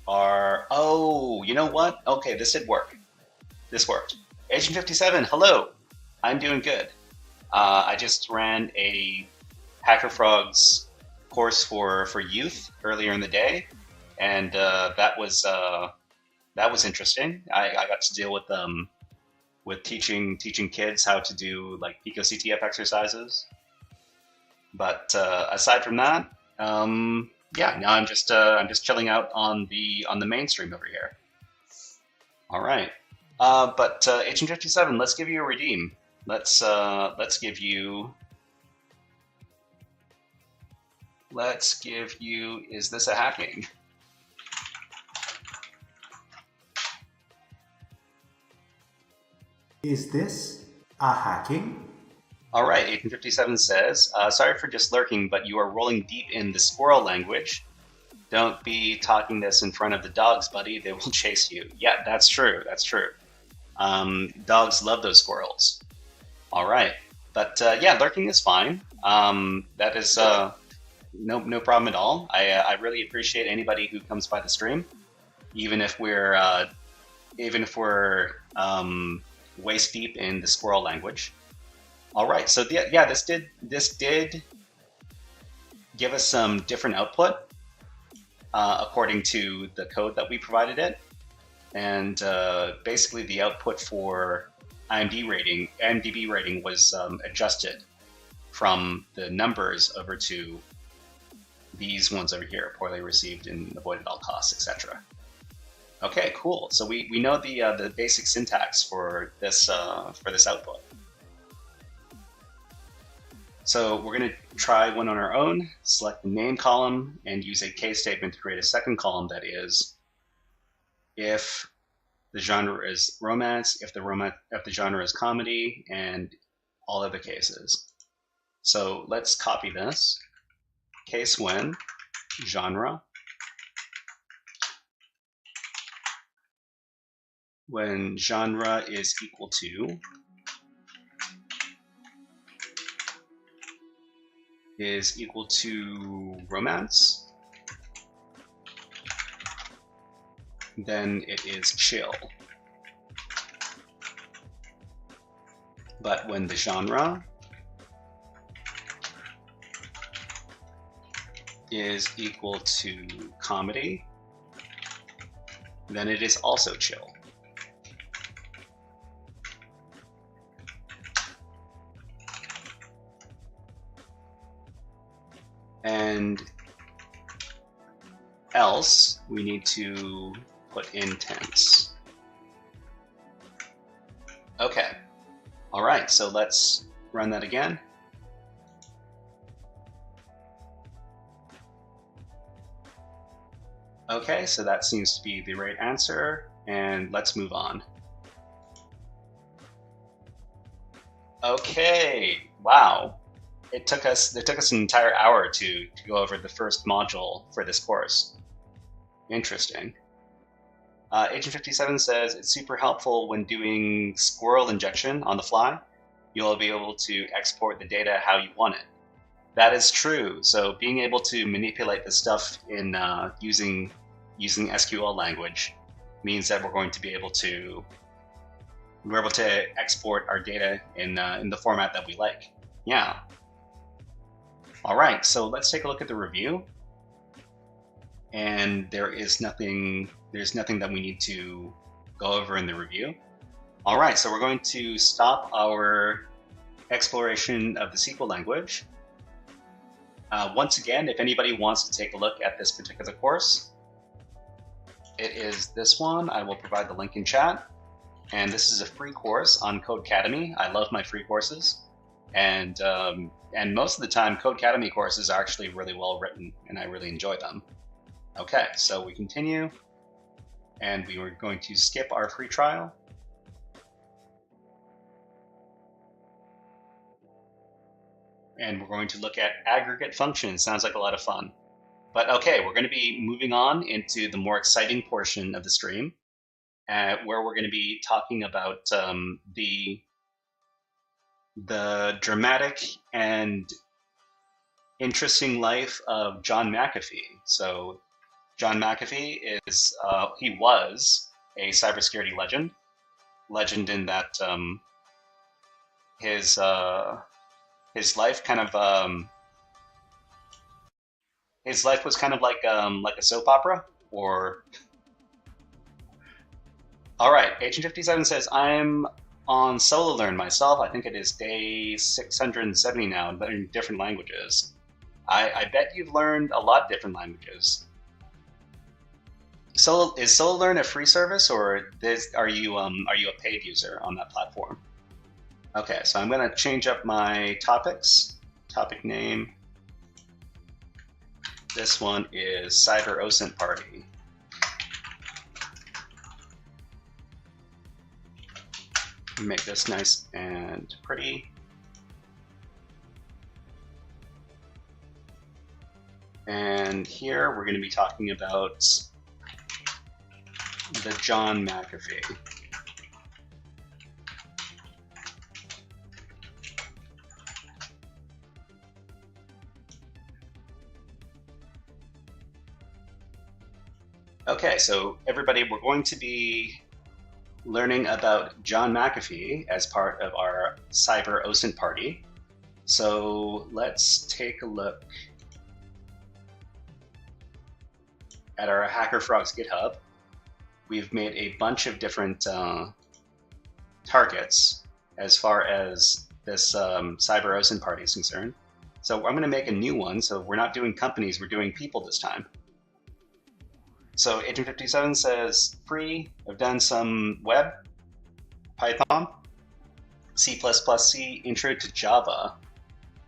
are, oh, you know what? Okay, this did work. This worked. Agent 57, hello. I'm doing good. I just ran a HackerFrogs course for youth earlier in the day, and that was interesting. I got to deal with teaching kids how to do like Pico CTF exercises. But aside from that, yeah, now I'm just chilling out on the mainstream over here. All right, but Agent 57, let's give you a redeem. Let's give you. Is this a hacking? Is this a hacking? All right, Agent 57 says, sorry for just lurking, but you are rolling deep in the squirrel language. Don't be talking this in front of the dogs, buddy. They will chase you. Yeah, that's true. That's true. Dogs love those squirrels. All right. But yeah, lurking is fine. That is no problem at all. I really appreciate anybody who comes by the stream, even if we're waist deep in the squirrel language. All right, so yeah, this did give us some different output according to the code that we provided it, and basically the output for IMDb rating was adjusted from the numbers over to these ones over here: poorly received and avoided all costs, etc. Okay, cool. So we know the basic syntax for this output. So we're going to try one on our own. Select the name column and use a case statement to create a second column that is if the genre is romance, if the genre is comedy, and all other cases. So let's copy this. Case when genre. When genre is equal to romance, then it is chill. But when the genre is equal to comedy, then it is also chill. And else, we need to put in tense. Okay. All right, so let's run that again. Okay, so that seems to be the right answer, and let's move on. Okay, wow. It took us an entire hour to go over the first module for this course. Interesting. Agent 57 says it's super helpful when doing squirrel injection on the fly. You'll be able to export the data how you want it. That is true. So being able to manipulate the stuff in using SQL language means that we're able to export our data in the format that we like. Yeah. All right, so let's take a look at the review. And there's nothing that we need to go over in the review. All right, so we're going to stop our exploration of the SQL language. Once again, if anybody wants to take a look at this particular course, it is this one. I will provide the link in chat. And this is a free course on Codecademy. I love my free courses. And most of the time, Codecademy courses are actually really well written, and I really enjoy them. Okay, so we continue, and we were going to skip our free trial. And we're going to look at aggregate functions. Sounds like a lot of fun. But okay, we're going to be moving on into the more exciting portion of the stream, where we're going to be talking about the dramatic and interesting life of John McAfee. So John McAfee is, he was a cybersecurity legend in that his life was kind of like a soap opera, or. All right, Agent 57 says, I'm on solo learn myself. I think it is day 670 now, learning different languages. I bet you've learned a lot of different languages. Is solo learn a free service, or are you a paid user on that platform? Okay, so I'm going to change up my topics. Topic name. This one is Cyber OSINT Party. Make this nice and pretty. And here we're going to be talking about the John McAfee. Okay, so everybody, we're going to be learning about John McAfee as part of our cyber OSINT party. So let's take a look at our HackerFrogs GitHub. We've made a bunch of different targets as far as this cyber OSINT party is concerned. So I'm going to make a new one. So we're not doing companies, we're doing people this time. So Agent 57 says free. I've done some web, Python, C++, C, intro to Java.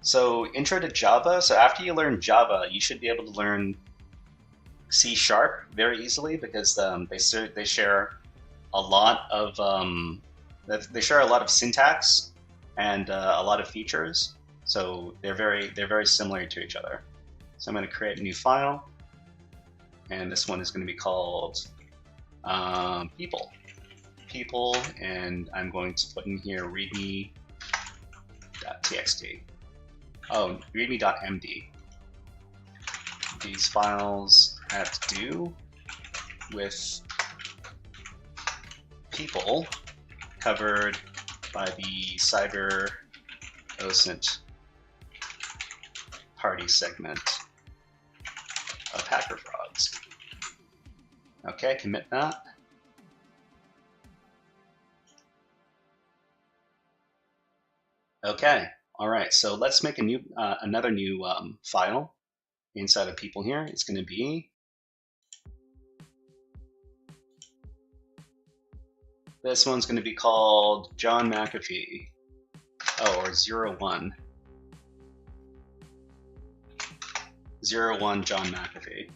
So intro to Java. So after you learn Java, you should be able to learn C# very easily because they share a lot of syntax and a lot of features. So they're very similar to each other. So I'm going to create a new file, and this one is going to be called people, and I'm going to put in here readme.txt. Oh, readme.md. These files have to do with people covered by the cyber OSINT party segment of HackerFrogs. Okay, commit that. Okay, all right. So let's make a new, another new file inside of people here. It's going to be this one's going to be called John McAfee. Oh, or 01. 01 John McAfee.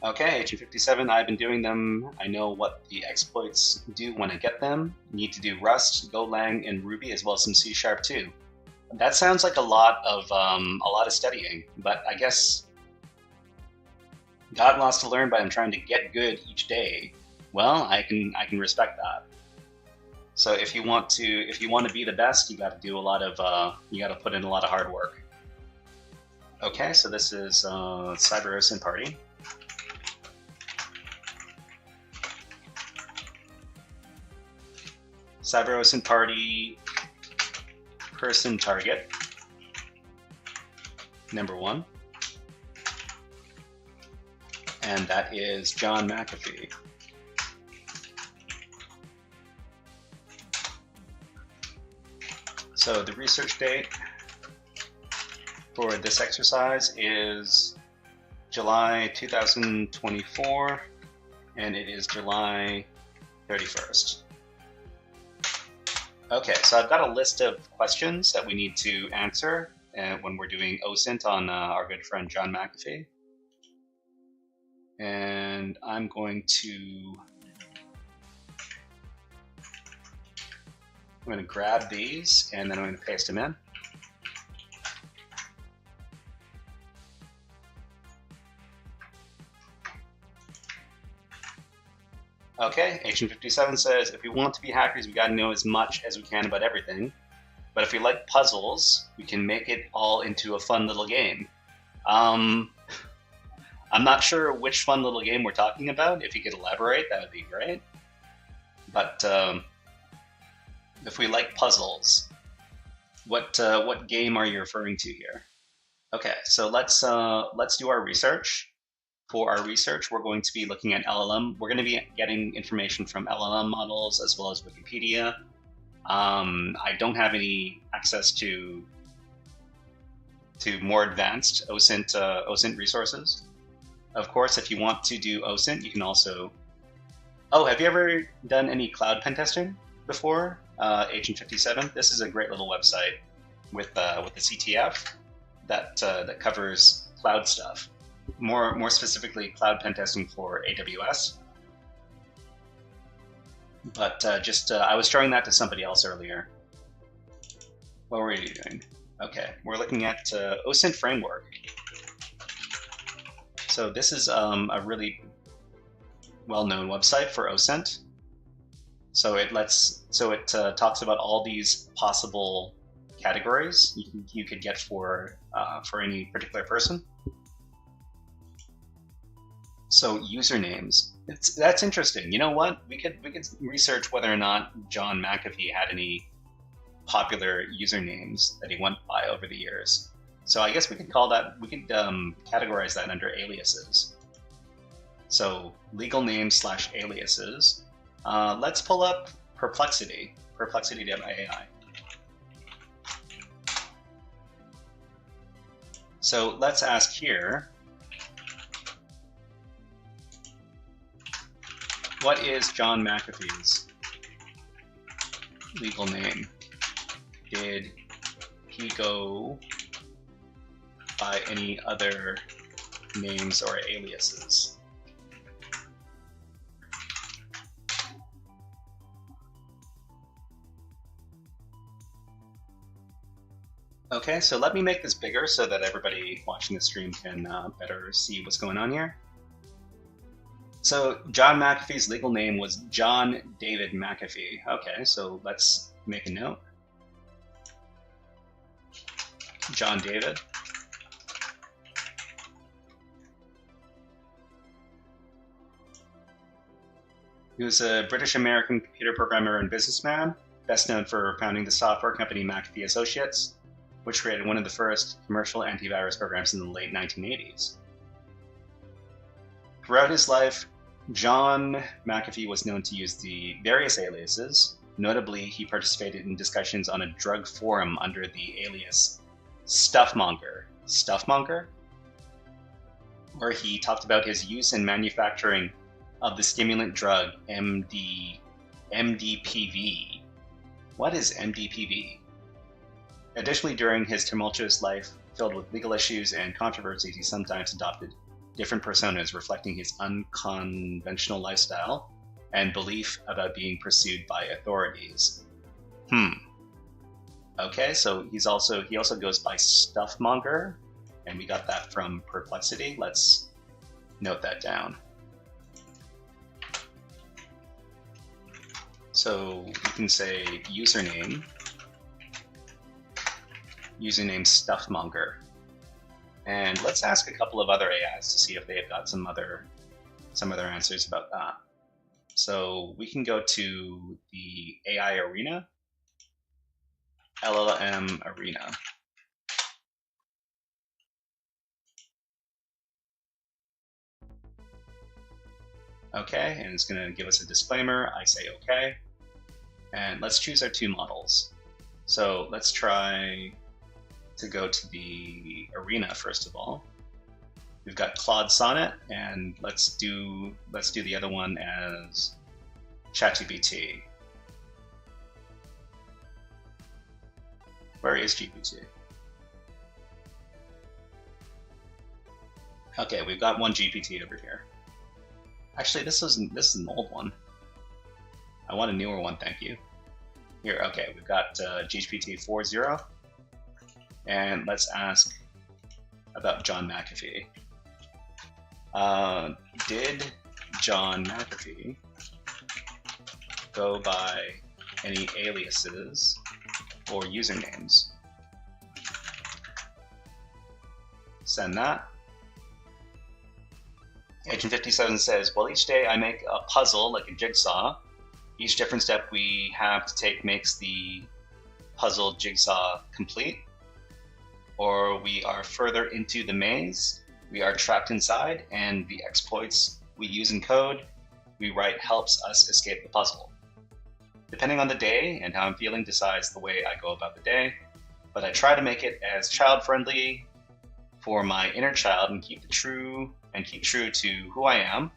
Okay, H57, I've been doing them. I know what the exploits do when I get them. You need to do Rust, Golang, and Ruby, as well as some C# too. That sounds like a lot of studying, but I guess God wants to learn, but I'm trying to get good each day. Well, I can respect that. So if you want to be the best, you got to do a lot of you got to put in a lot of hard work. Okay, so this is cyber OSINT party. Cyber OSINT party person target number 1, and that is John McAfee. So the research date for this exercise is July 2024, and it is July 31st. Okay, so I've got a list of questions that we need to answer when we're doing OSINT on our good friend John McAfee. And I'm going to grab these, and then I'm going to paste them in. Okay, Agent 57 says, if we want to be hackers, we got to know as much as we can about everything. But if we like puzzles, we can make it all into a fun little game. I'm not sure which fun little game we're talking about. If you could elaborate, that would be great. But if we like puzzles, what game are you referring to here? Okay, so let's do our research. For our research, we're going to be looking at LLM. We're going to be getting information from LLM models as well as Wikipedia. I don't have any access to more advanced OSINT resources. Of course, if you want to do OSINT, you can also... Oh, have you ever done any cloud pen testing before, Agent 57? This is a great little website with the CTF that covers cloud stuff. More specifically, cloud pen testing for AWS. But I was showing that to somebody else earlier. What were you doing? Okay, we're looking at OSINT framework. So this is a really well-known website for OSINT. So it talks about all these possible categories you could get for any particular person. So usernames. That's interesting. You know what? We could research whether or not John McAfee had any popular usernames that he went by over the years. So I guess we could call that, we could categorize that under aliases. So legal names / aliases. Let's pull up Perplexity, perplexity.ai. So let's ask here, what is John McAfee's legal name? Did he go by any other names or aliases? Okay, so let me make this bigger so that everybody watching the stream can better see what's going on here. So John McAfee's legal name was John David McAfee. Okay, so let's make a note. John David. He was a British-American computer programmer and businessman, best known for founding the software company McAfee Associates, which created one of the first commercial antivirus programs in the late 1980s. Throughout his life, John McAfee was known to use the various aliases. Notably, he participated in discussions on a drug forum under the alias Stuffmonger. Stuffmonger? Where he talked about his use and manufacturing of the stimulant drug MDPV. What is MDPV? Additionally, during his tumultuous life filled with legal issues and controversies, he sometimes adopted different personas reflecting his unconventional lifestyle and belief about being pursued by authorities. Okay, so he also goes by Stuffmonger, and we got that from Perplexity. Let's note that down. So we can say username Stuffmonger. And let's ask a couple of other AIs to see if they've got some other answers about that. So we can go to the AI Arena, LLM Arena. Okay, and it's going to give us a disclaimer. I say okay. And let's choose our two models. So let's try to go to the arena first of all. We've got Claude Sonnet, and let's do the other one as ChatGPT. Where is GPT? Okay, we've got one GPT over here. Actually, this is an old one. I want a newer one, thank you. Here, okay, we've got GPT 4.0, and let's ask about John McAfee. Did John McAfee go by any aliases or usernames? Send that. Agent 57 says, well, each day I make a puzzle like a jigsaw. Each different step we have to take makes the puzzle jigsaw complete. Or we are further into the maze, we are trapped inside, and the exploits we use in code we write helps us escape the puzzle. Depending on the day and how I'm feeling decides the way I go about the day, but I try to make it as child-friendly for my inner child and keep true to who I am.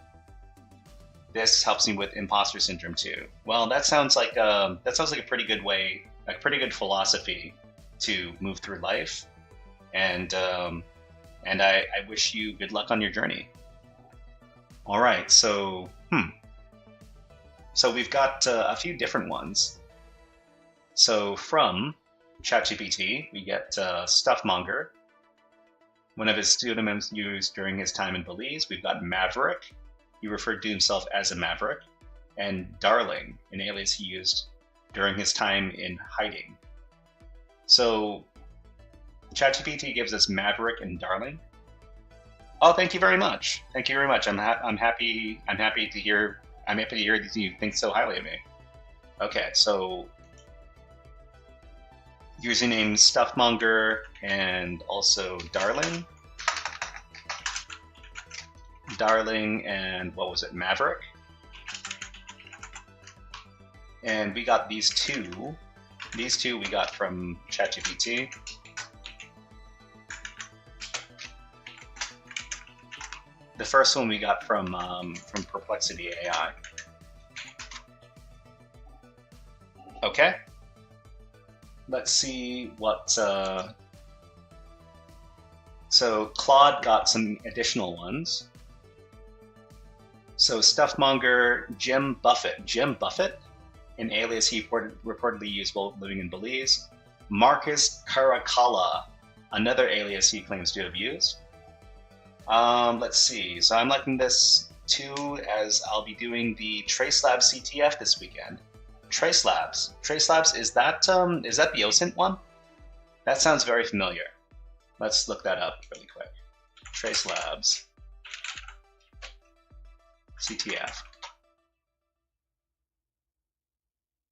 This helps me with imposter syndrome too. Well, that sounds like a pretty good way, a pretty good philosophy to move through life, and I wish you good luck on your journey. All right, so we've got a few different ones. So from ChatGPT, we get Stuffmonger, one of his pseudonyms used during his time in Belize. We've got Maverick. He referred to himself as a Maverick. And Darling, an alias he used during his time in hiding. So ChatGPT gives us Maverick and Darling. Oh, thank you very much. Thank you very much. I'm happy. I'm happy to hear. I'm happy to hear that you think so highly of me. Okay, so username Stuffmonger and also Darling. Darling and what was it, Maverick? And we got these two. These two we got from ChatGPT. The first one we got from Perplexity AI. Okay. Let's see what. So Claude got some additional ones. So Stuffmonger, Jim Buffett. Jim Buffett, an alias he reportedly used while living in Belize. Marcus Caracalla, another alias he claims to have used. Let's see. So I'm liking this too, as I'll be doing the TraceLabs CTF this weekend. TraceLabs. TraceLabs, is that the OSINT one? That sounds very familiar. Let's look that up really quick. TraceLabs CTF.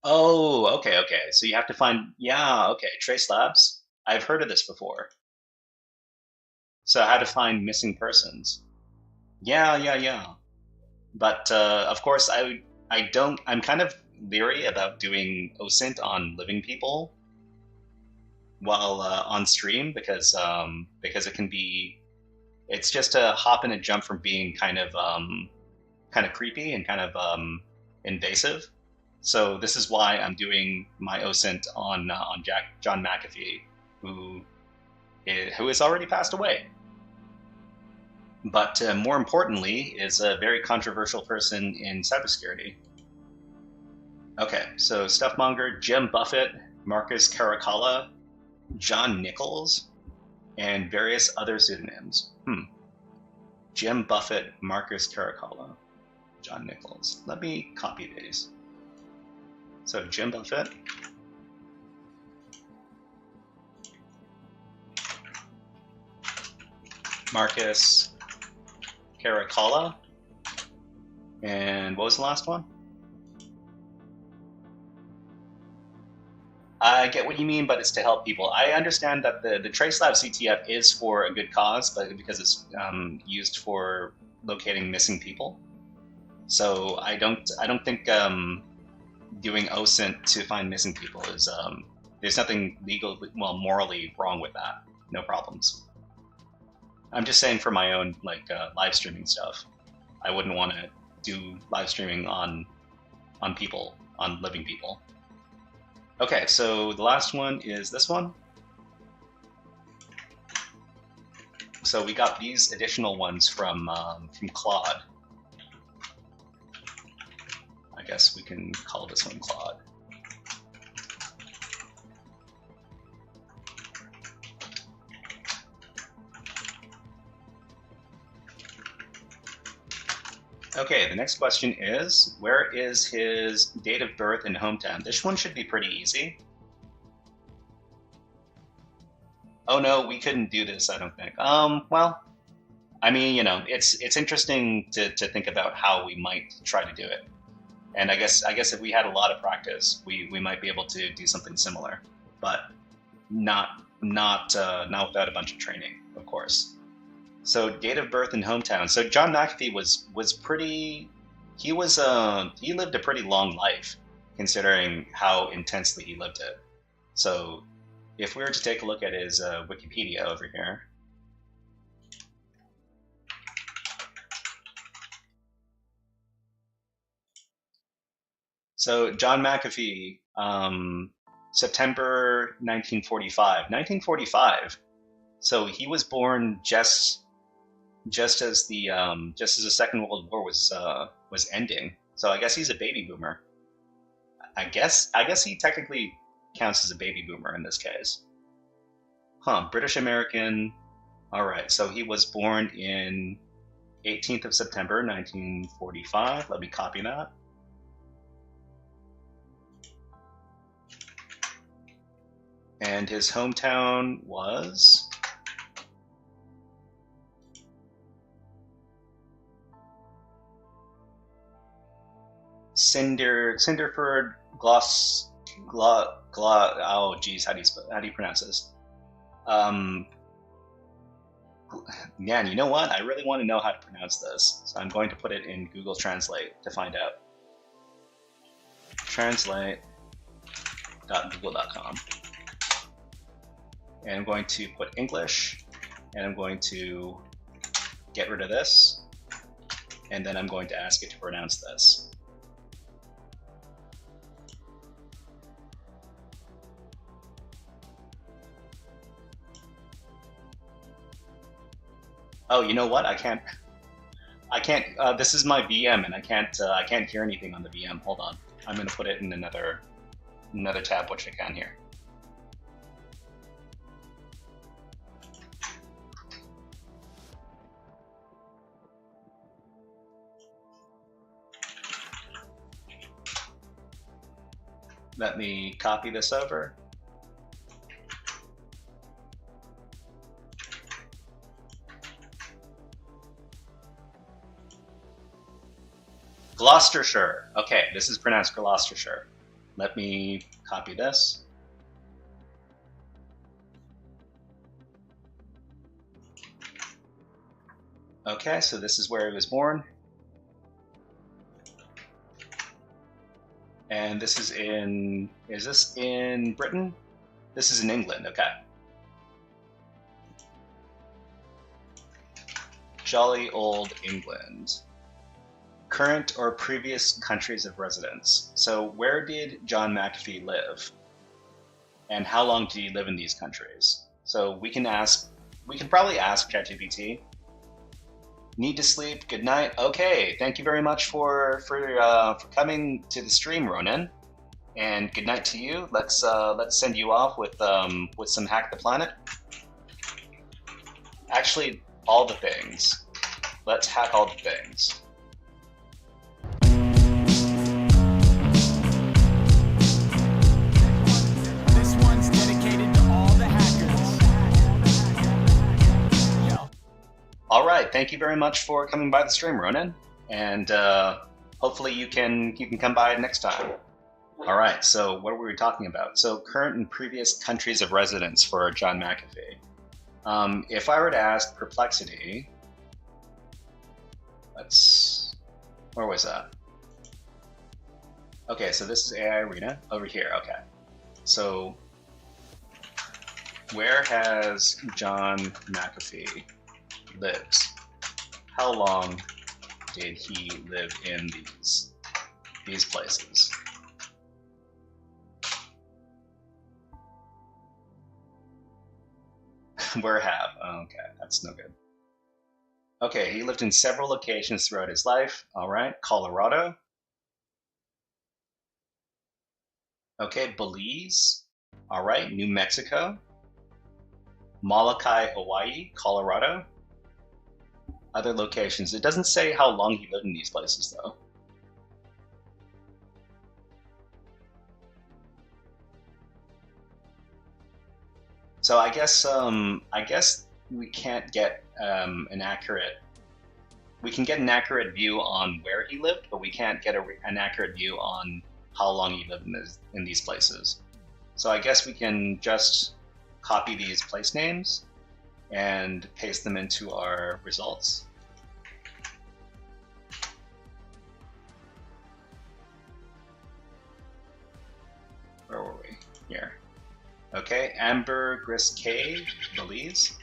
Oh, okay. So you have to find, yeah, okay, TraceLabs. I've heard of this before. So how to find missing persons. Yeah. But of course, I'm kind of leery about doing OSINT on living people while on stream because it can be, it's just a hop and a jump from being kind of creepy and kind of invasive. So this is why I'm doing my OSINT on John McAfee, who has already passed away. But more importantly, is a very controversial person in cybersecurity. Okay, so Stuffmonger, Jim Buffett, Marcus Caracalla, John Nichols, and various other pseudonyms. Jim Buffett, Marcus Caracalla, John Nichols. Let me copy these. So Jim Buffett. Marcus Caracalla. And what was the last one? I get what you mean, but it's to help people. I understand that the TraceLab CTF is for a good cause, but because it's used for locating missing people. So I don't think doing OSINT to find missing people is there's nothing morally wrong with that. No problems. I'm just saying for my own live streaming stuff, I wouldn't want to do live streaming on people, on living people. Okay, so the last one is this one. So we got these additional ones from Claude. I guess we can call this one Claude. Okay, the next question is, where is his date of birth and hometown? This one should be pretty easy. Oh no, we couldn't do this, I don't think. Well, I mean, it's interesting to think about how we might try to do it. And I guess if we had a lot of practice, we might be able to do something similar, but not without a bunch of training, of course. So date of birth and hometown. So John McAfee was pretty. He lived a pretty long life, considering how intensely he lived it. So if we were to take a look at his Wikipedia over here. So John McAfee, September 1945. 1945. So he was born just as the Second World War was ending. So I guess he's a baby boomer. I guess he technically counts as a baby boomer in this case. British American. All right. So he was born in 18th of September 1945. Let me copy that. And his hometown was Cinderford oh geez, how do you pronounce this? Man, you know what? I really want to know how to pronounce this, so I'm going to put it in Google Translate to find out. Translate.google.com. And I'm going to put English, and I'm going to get rid of this, and then I'm going to ask it to pronounce this. Oh, you know what? I can't, this is my VM, and I can't hear anything on the VM. Hold on. I'm going to put it in another tab, which I can hear. Let me copy this over. Gloucestershire. Okay, this is pronounced Gloucestershire. Let me copy this. Okay, so this is where he was born. And this is this in Britain? This is in England, okay. Jolly old England. Current or previous countries of residence. So where did John McAfee live? And how long did he live in these countries? So we can probably ask ChatGPT. Need to sleep, good night. Okay, thank you very much for coming to the stream, Ronan. And good night to you. Let's send you off with some Hack the Planet. Actually, all the things. Let's hack all the things. All right, thank you very much for coming by the stream, Ronan, and hopefully you can come by next time. All right, so what were we talking about? So current and previous countries of residence for John McAfee. If I were to ask Perplexity, where was that? Okay, so this is AI Arena over here. Okay, so where has John McAfee lives? How long did he live in these places? Where have? Oh, okay, that's no good. Okay, he lived in several locations throughout his life. All right, Colorado. Okay, Belize. All right, New Mexico. Molokai, Hawaii, Colorado. Other locations. It doesn't say how long he lived in these places, though. So I guess we can't get an accurate. We can get an accurate view on where he lived, but we can't get an accurate view on how long he lived in these places. So I guess we can just copy these place names and paste them into our results. Where were we? Here. Okay, Ambergris Cave, Belize.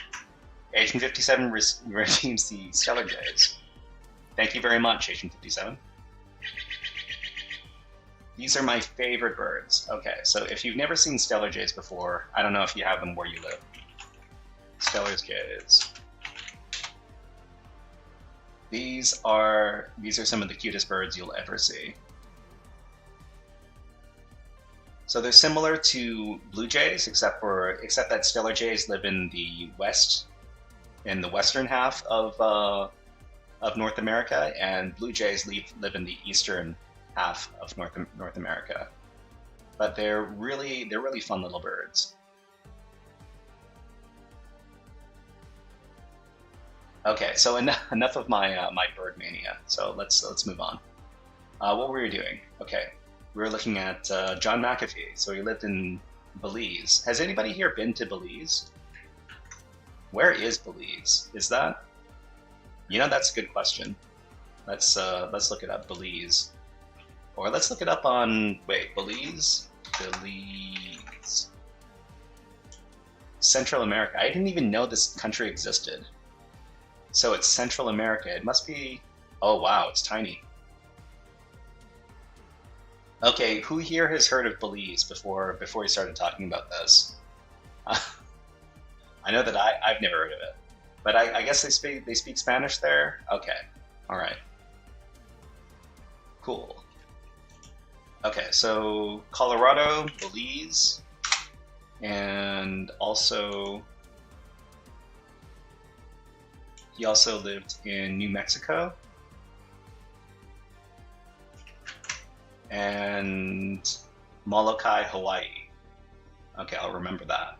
Agent 57 redeems the Stellar Jays. Thank you very much, Agent 57. These are my favorite birds. Okay, so if you've never seen Stellar Jays before, I don't know if you have them where you live. Stellar Jays. These are some of the cutest birds you'll ever see. So they're similar to blue jays, except that Stellar Jays live in the western half of North America, and blue jays live in the eastern half of North America. But they're really fun little birds. Okay, so enough of my bird mania. So let's move on. What were we doing? Okay, we were looking at John McAfee. So he lived in Belize. Has anybody here been to Belize? Where is Belize? Is that? You know, that's a good question. Let's look it up. Belize, or let's look it up on Belize. Central America. I didn't even know this country existed. So it's Central America. It must be. Oh wow, it's tiny. Okay, who here has heard of Belize before we started talking about this? I know that I've never heard of it, but I guess they speak Spanish there. Okay, all right, cool. Okay, so Colorado, Belize, and also he also lived in New Mexico and Molokai, Hawaii. Okay, I'll remember that.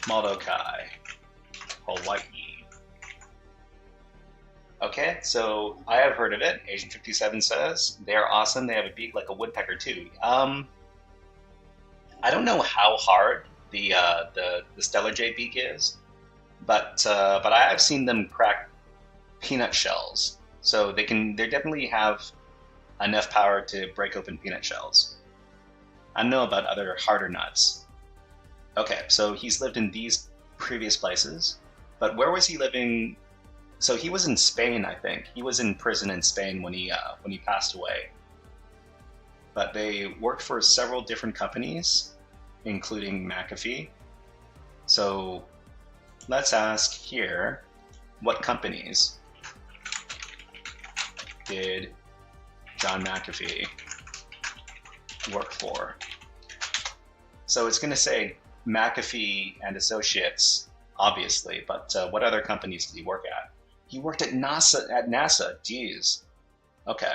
Molokai, Hawaii. Okay, so I have heard of it. Agent 57 says they're awesome. They have a beak like a woodpecker too. I don't know how hard the Stellar J beak is, but I have seen them crack peanut shells. So they definitely have enough power to break open peanut shells. I don't know about other harder nuts. Okay, so he's lived in these previous places, but where was he living? So he was in Spain, I think. He was in prison in Spain when he passed away. But they worked for several different companies, including McAfee. So let's ask here, what companies did John McAfee work for? So it's going to say McAfee and Associates, obviously, but what other companies did he work at? He worked at NASA. Geez. Okay.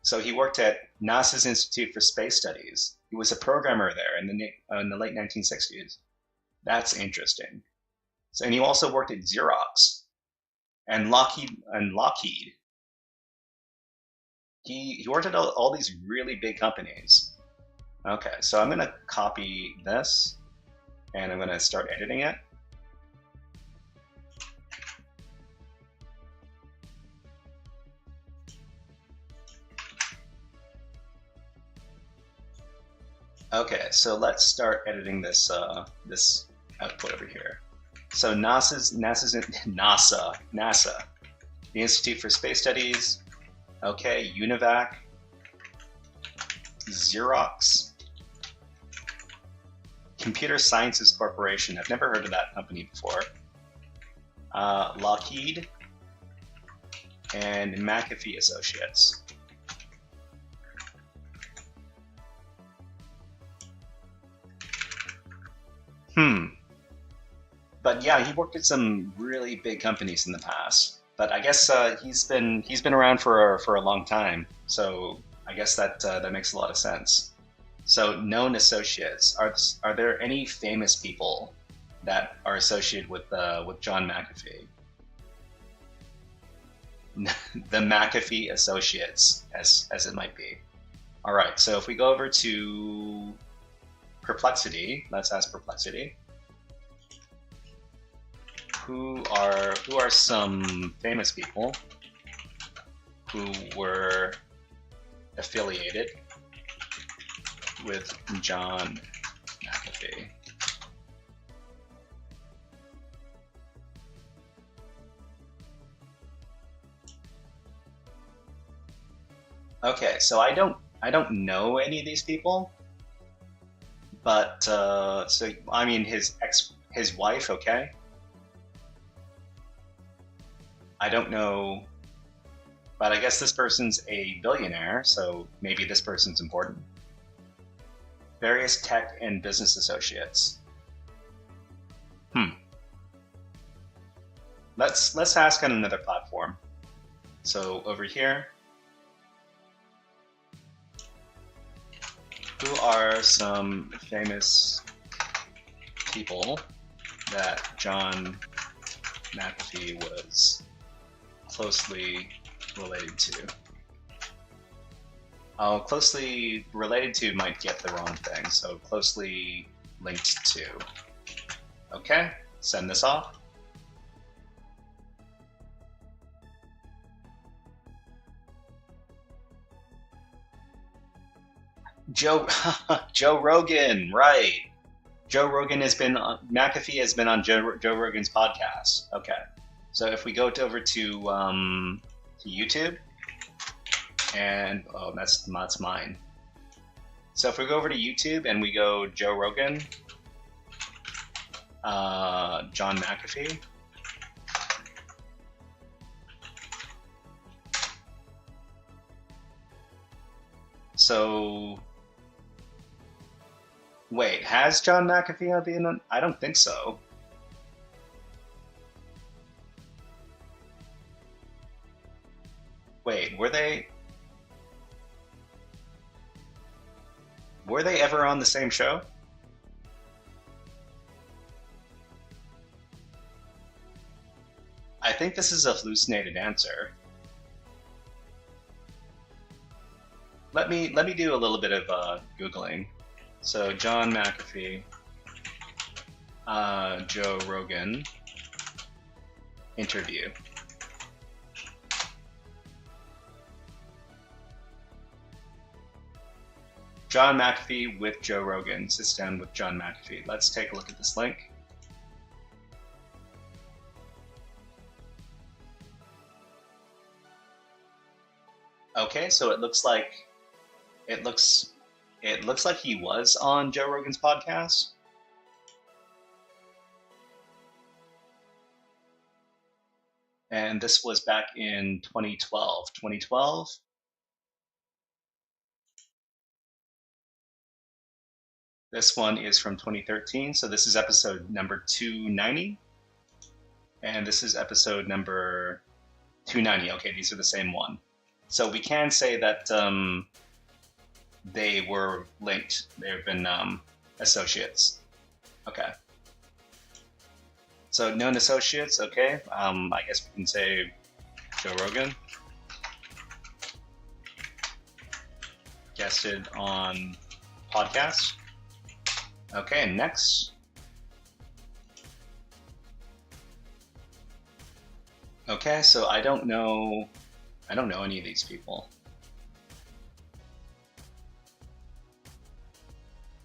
So he worked at NASA's Institute for Space Studies. He was a programmer there in the late 1960s. That's interesting. So, and he also worked at Xerox and Lockheed. He worked at all these really big companies. Okay, so I'm going to copy this and I'm going to start editing it. Okay, so let's start editing this this output over here. So NASA, the Institute for Space Studies. Okay, UNIVAC, Xerox, Computer Sciences Corporation. I've never heard of that company before. Lockheed and McAfee Associates. But yeah, he worked at some really big companies in the past. But I guess he's been around for a long time. So I guess that makes a lot of sense. So known associates. Are there any famous people that are associated with John McAfee? The McAfee Associates, as it might be. All right. So if we go over to Perplexity, let's ask Perplexity. Who are some famous people who were affiliated with John McAfee? Okay, so I don't know any of these people, but so I mean his wife, okay. I don't know, but I guess this person's a billionaire, so maybe this person's important. Various tech and business associates. Let's ask on another platform. So over here, who are some famous people that John McAfee was closely related to. Oh, closely related to might get the wrong thing, so closely linked to. Okay, send this off. Joe Rogan, right. Joe Rogan has been McAfee has been on Joe Rogan's podcast. Okay, so if we go over to YouTube, and oh, that's mine. So if we go over to YouTube and we go Joe Rogan, John McAfee. So wait, has John McAfee been on? I don't think so. Wait, were they ever on the same show? I think this is a hallucinated answer. Let me do a little bit of Googling. So John McAfee, Joe Rogan interview. John McAfee with Joe Rogan sits down with John McAfee. Let's take a look at this link. Okay, so it looks like he was on Joe Rogan's podcast. And this was back in 2012. 2012? This one is from 2013, so this is episode number 290. And this is episode number 290. Okay, these are the same one. So we can say that they were linked. They've been associates. Okay. So known associates, okay. I guess we can say Joe Rogan. Guested on podcast. Okay, next. Okay, so I don't know any of these people.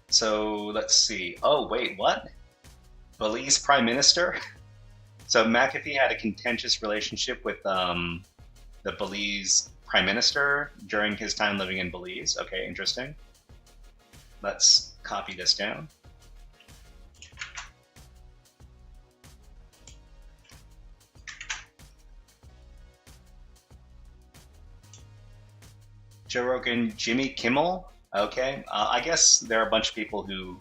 So let's see. Oh, wait, what? Belize Prime Minister? So McAfee had a contentious relationship with the Belize Prime Minister during his time living in Belize. Okay, interesting. Let's copy this down. Joe Rogan, Jimmy Kimmel. Okay, I guess there are a bunch of people who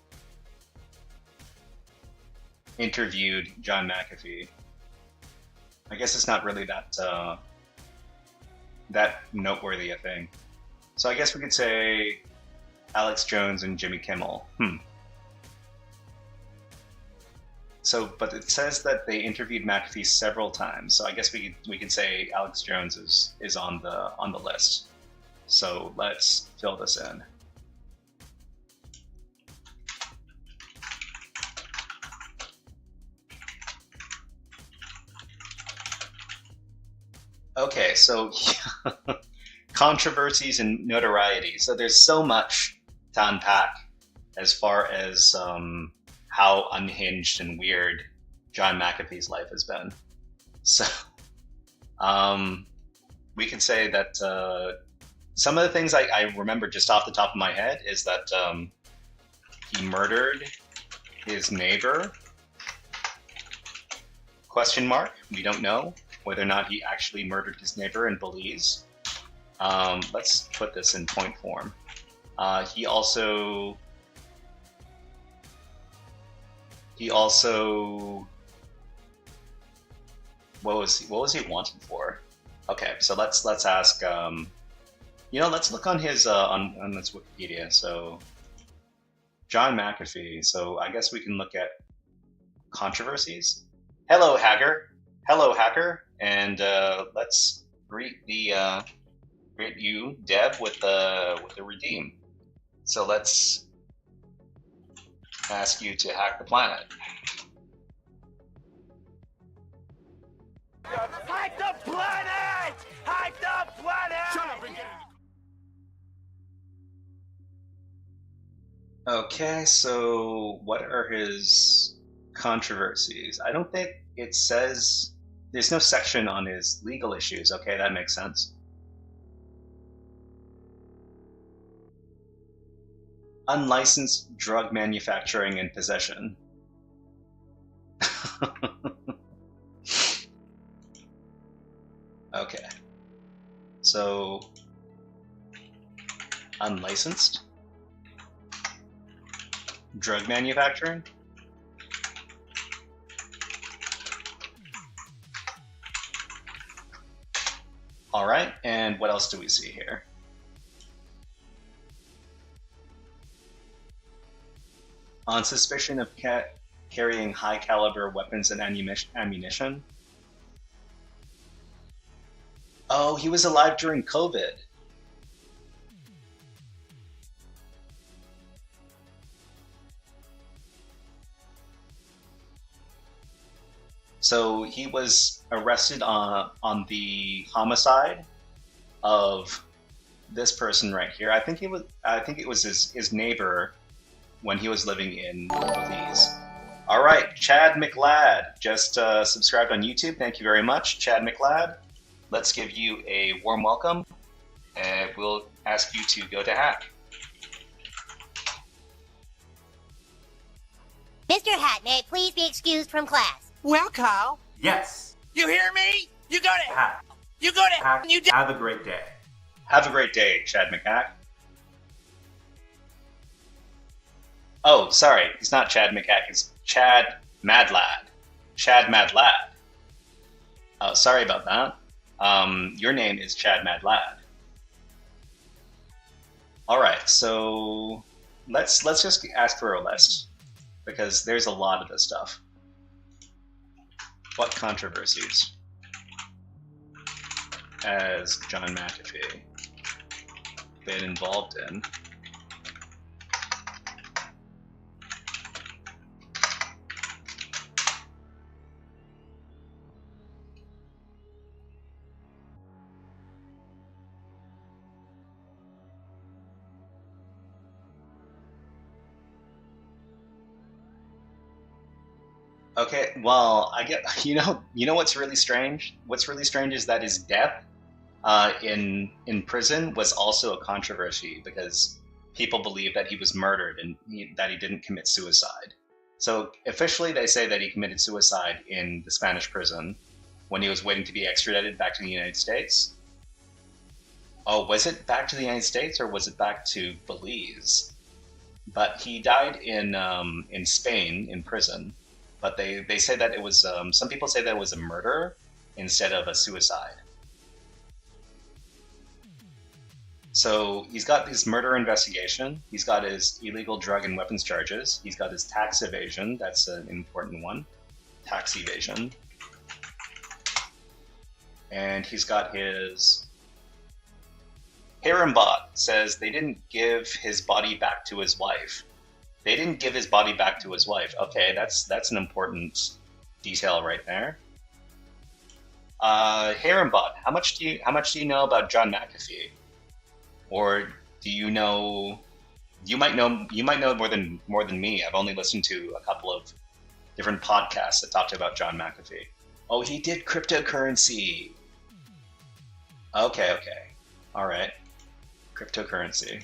interviewed John McAfee. I guess it's not really that noteworthy a thing. So I guess we could say Alex Jones and Jimmy Kimmel. So, but it says that they interviewed McAfee several times. So I guess we could say Alex Jones is on the list. So let's fill this in. Okay, so controversies and notoriety. So there's so much to unpack as far as how unhinged and weird John McAfee's life has been. So we can say that some of the things I remember just off the top of my head is that he murdered his neighbor, ? We don't know whether or not he actually murdered his neighbor in Belize. Let's put this in point form. He also what was he wanted for? Okay, so let's ask. Let's look on his on this Wikipedia. So John McAfee. So I guess we can look at controversies. Hello, hello, hacker, and let's greet you, Deb, with the redeem. So let's ask you to hack the planet. Hack the planet! Hack the planet! Shut up and get it. Okay, so what are his controversies? I don't think it says, there's no section on his legal issues. Okay, that makes sense. Unlicensed drug manufacturing and possession. Okay, so unlicensed drug manufacturing. All right, and what else do we see here? On suspicion of carrying high caliber weapons and ammunition. Oh, he was alive during COVID. So he was arrested on the homicide of this person right here. I think it was his neighbor when he was living in Belize. All right, Chad McLeod just subscribed on YouTube. Thank you very much, Chad McLeod. Let's give you a warm welcome, and we'll ask you to go to hack. Mr. Hat, may I please be excused from class? Well, Carl, Yes. you hear me? You got it. Hack. You got it. Hack. You did. Have a great day. Have a great day, Chad McHack. Oh, sorry, it's not Chad McHack, it's Chad Madlad. Chad Madlad. Oh, sorry about that. Your name is Chad Madlad. All right, so let's just ask for a list, because there's a lot of this stuff. What controversies has John McAfee been involved in? Okay, well, I get you know what's really strange? What's really strange is that his death in prison was also a controversy, because people believe that he was murdered and that he didn't commit suicide. So officially, they say that he committed suicide in the Spanish prison when he was waiting to be extradited back to the United States. Oh, was it back to the United States or was it back to Belize? But he died in Spain in prison. But they say that it was, some people say that it was a murder instead of a suicide. So he's got his murder investigation, he's got his illegal drug and weapons charges, he's got his tax evasion, that's an important one, tax evasion. And he's got his Herrenbot says they didn't give his body back to his wife. They didn't give his body back to his wife. Okay, that's an important detail right there. Herrenbot, how much do you know about John McAfee? Or do you know? You might know more than me. I've only listened to a couple of different podcasts that talked about John McAfee. Oh, he did cryptocurrency. Okay, all right, cryptocurrency.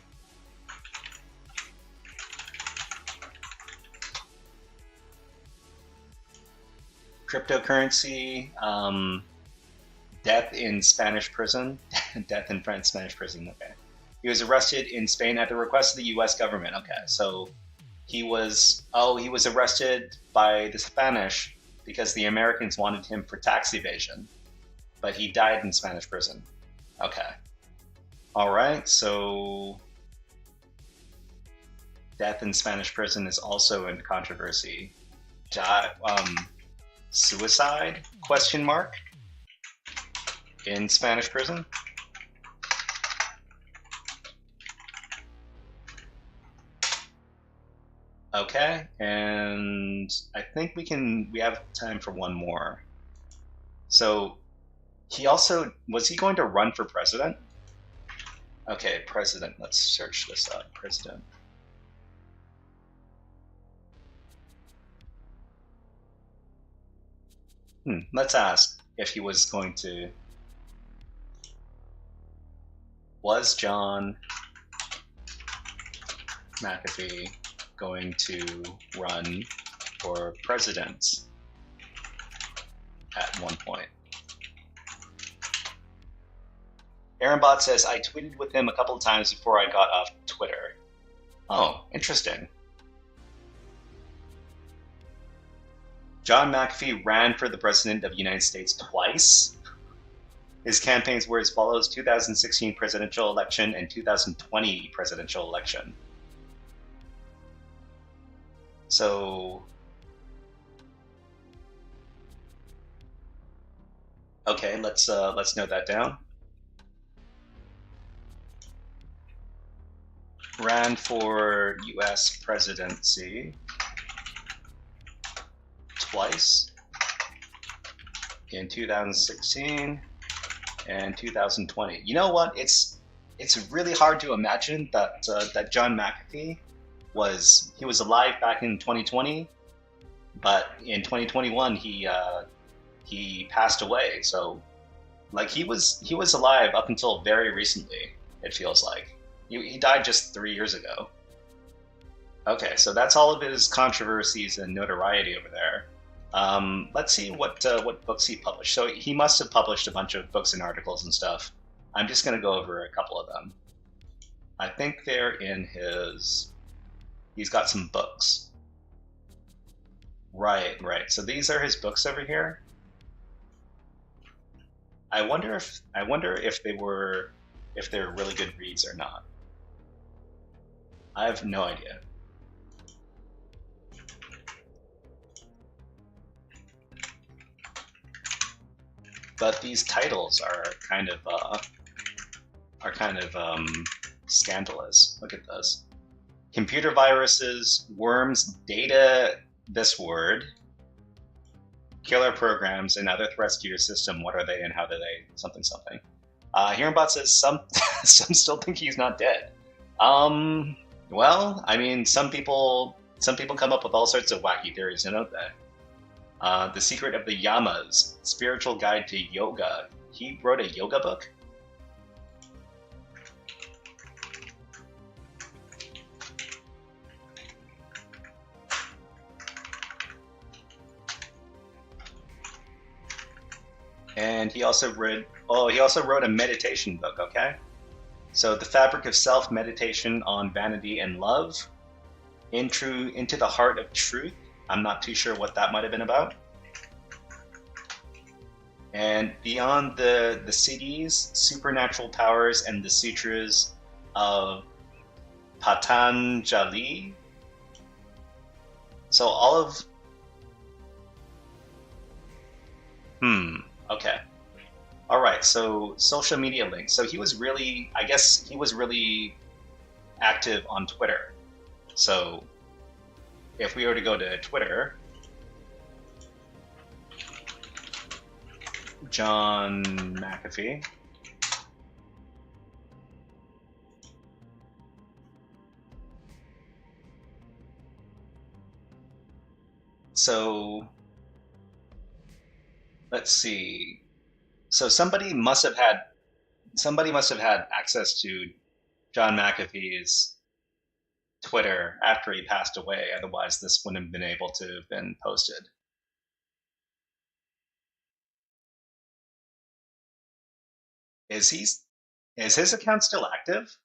Cryptocurrency, death in Spanish prison, death in Spanish prison, okay. He was arrested in Spain at the request of the US government, okay. So he was arrested by the Spanish because the Americans wanted him for tax evasion, but he died in Spanish prison, okay. All right, so death in Spanish prison is also in controversy. suicide, question mark, in Spanish prison. Okay, and I think we have time for one more. So he also, was he going to run for president? Okay, president, let's search this up, president. Let's ask if he was going to, was John McAfee going to run for president at one point? Aaronbot says, I tweeted with him a couple of times before I got off Twitter. Oh, interesting. John McAfee ran for the president of the United States twice. His campaigns were as follows: 2016 presidential election and 2020 presidential election. So, okay, let's note that down. Ran for U.S. presidency twice in 2016 and 2020. You know what? It's really hard to imagine that that John McAfee was alive back in 2020, but in 2021 he passed away. So like he was alive up until very recently. It feels like he died just 3 years ago. Okay, so that's all of his controversies and notoriety over there. Let's see what books he published. So he must have published a bunch of books and articles and stuff. I'm just going to go over a couple of them. I think they're in his... He's got some books. Right. So these are his books over here. I wonder if they're really good reads or not. I have no idea. But these titles are kind of scandalous. Look at this: computer viruses, worms, data, this word, killer programs, and other threats to your system. What are they, and how do they? Something. Hearingbot says some still think he's not dead. Well, I mean, some people come up with all sorts of wacky theories, don't they? The Secret of the Yamas, Spiritual Guide to Yoga. He wrote a yoga book? And he also wrote a meditation book, okay? So The Fabric of Self, Meditation on Vanity and Love, Into the Heart of Truth. I'm not too sure what that might have been about. And Beyond the CDs, Supernatural Powers and the Sutras of Patanjali. So all of... Okay. All right, so social media links. So he was really, I guess he was really active on Twitter. So if we were to go to Twitter, John McAfee. So let's see. So somebody must have had access to John McAfee's Twitter after he passed away. Otherwise, this wouldn't have been able to have been posted. Is his account still active?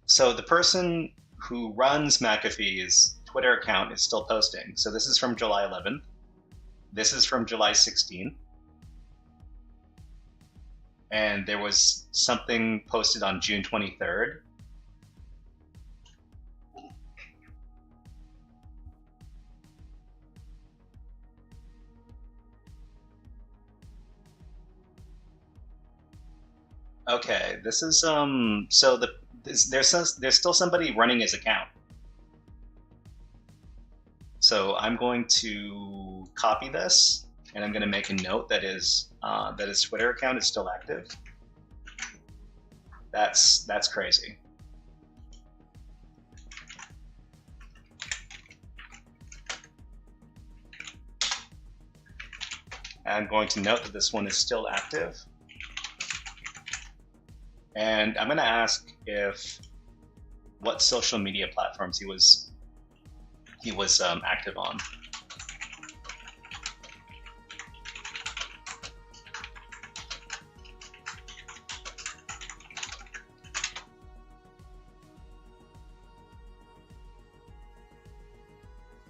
So the person who runs McAfee's Twitter account is still posting. So this is from July 11th. This is from July 16th. And there was something posted on June 23rd. Okay, this is so there's still somebody running his account. So I'm going to copy this, and I'm going to make a note that his Twitter account is still active. That's crazy. I'm going to note that this one is still active. And I'm going to ask if what social media platforms he was active on.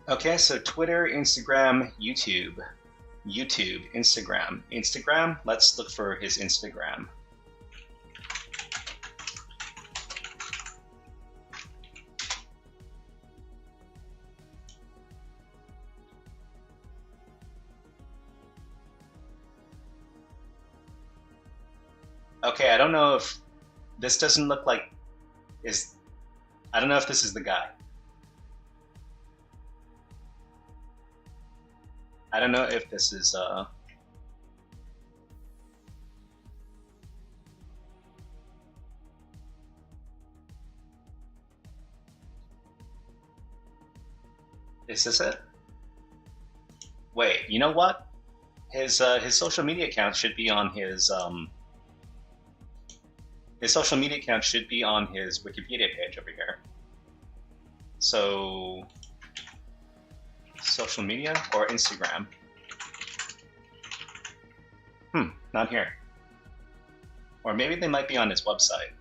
Okay, so Twitter, Instagram, YouTube, Instagram. Let's look for his Instagram. Okay, I don't know if this doesn't look like I don't know if this is the guy. I don't know if this is is this it? Wait, you know what? His social media account should be on his social media account should be on his Wikipedia page over here. So social media or Instagram? Not here. Or maybe they might be on his website.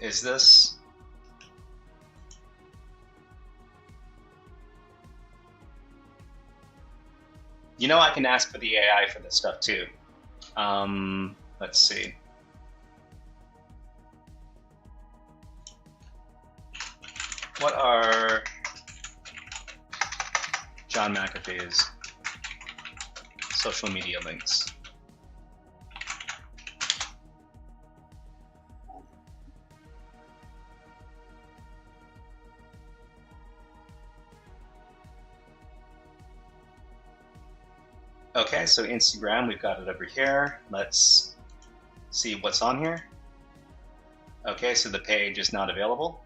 Is this? You know, I can ask for the AI for this stuff too. Let's see. What are John McAfee's social media links? Okay, so Instagram, we've got it over here. Let's see what's on here. Okay, so the page is not available.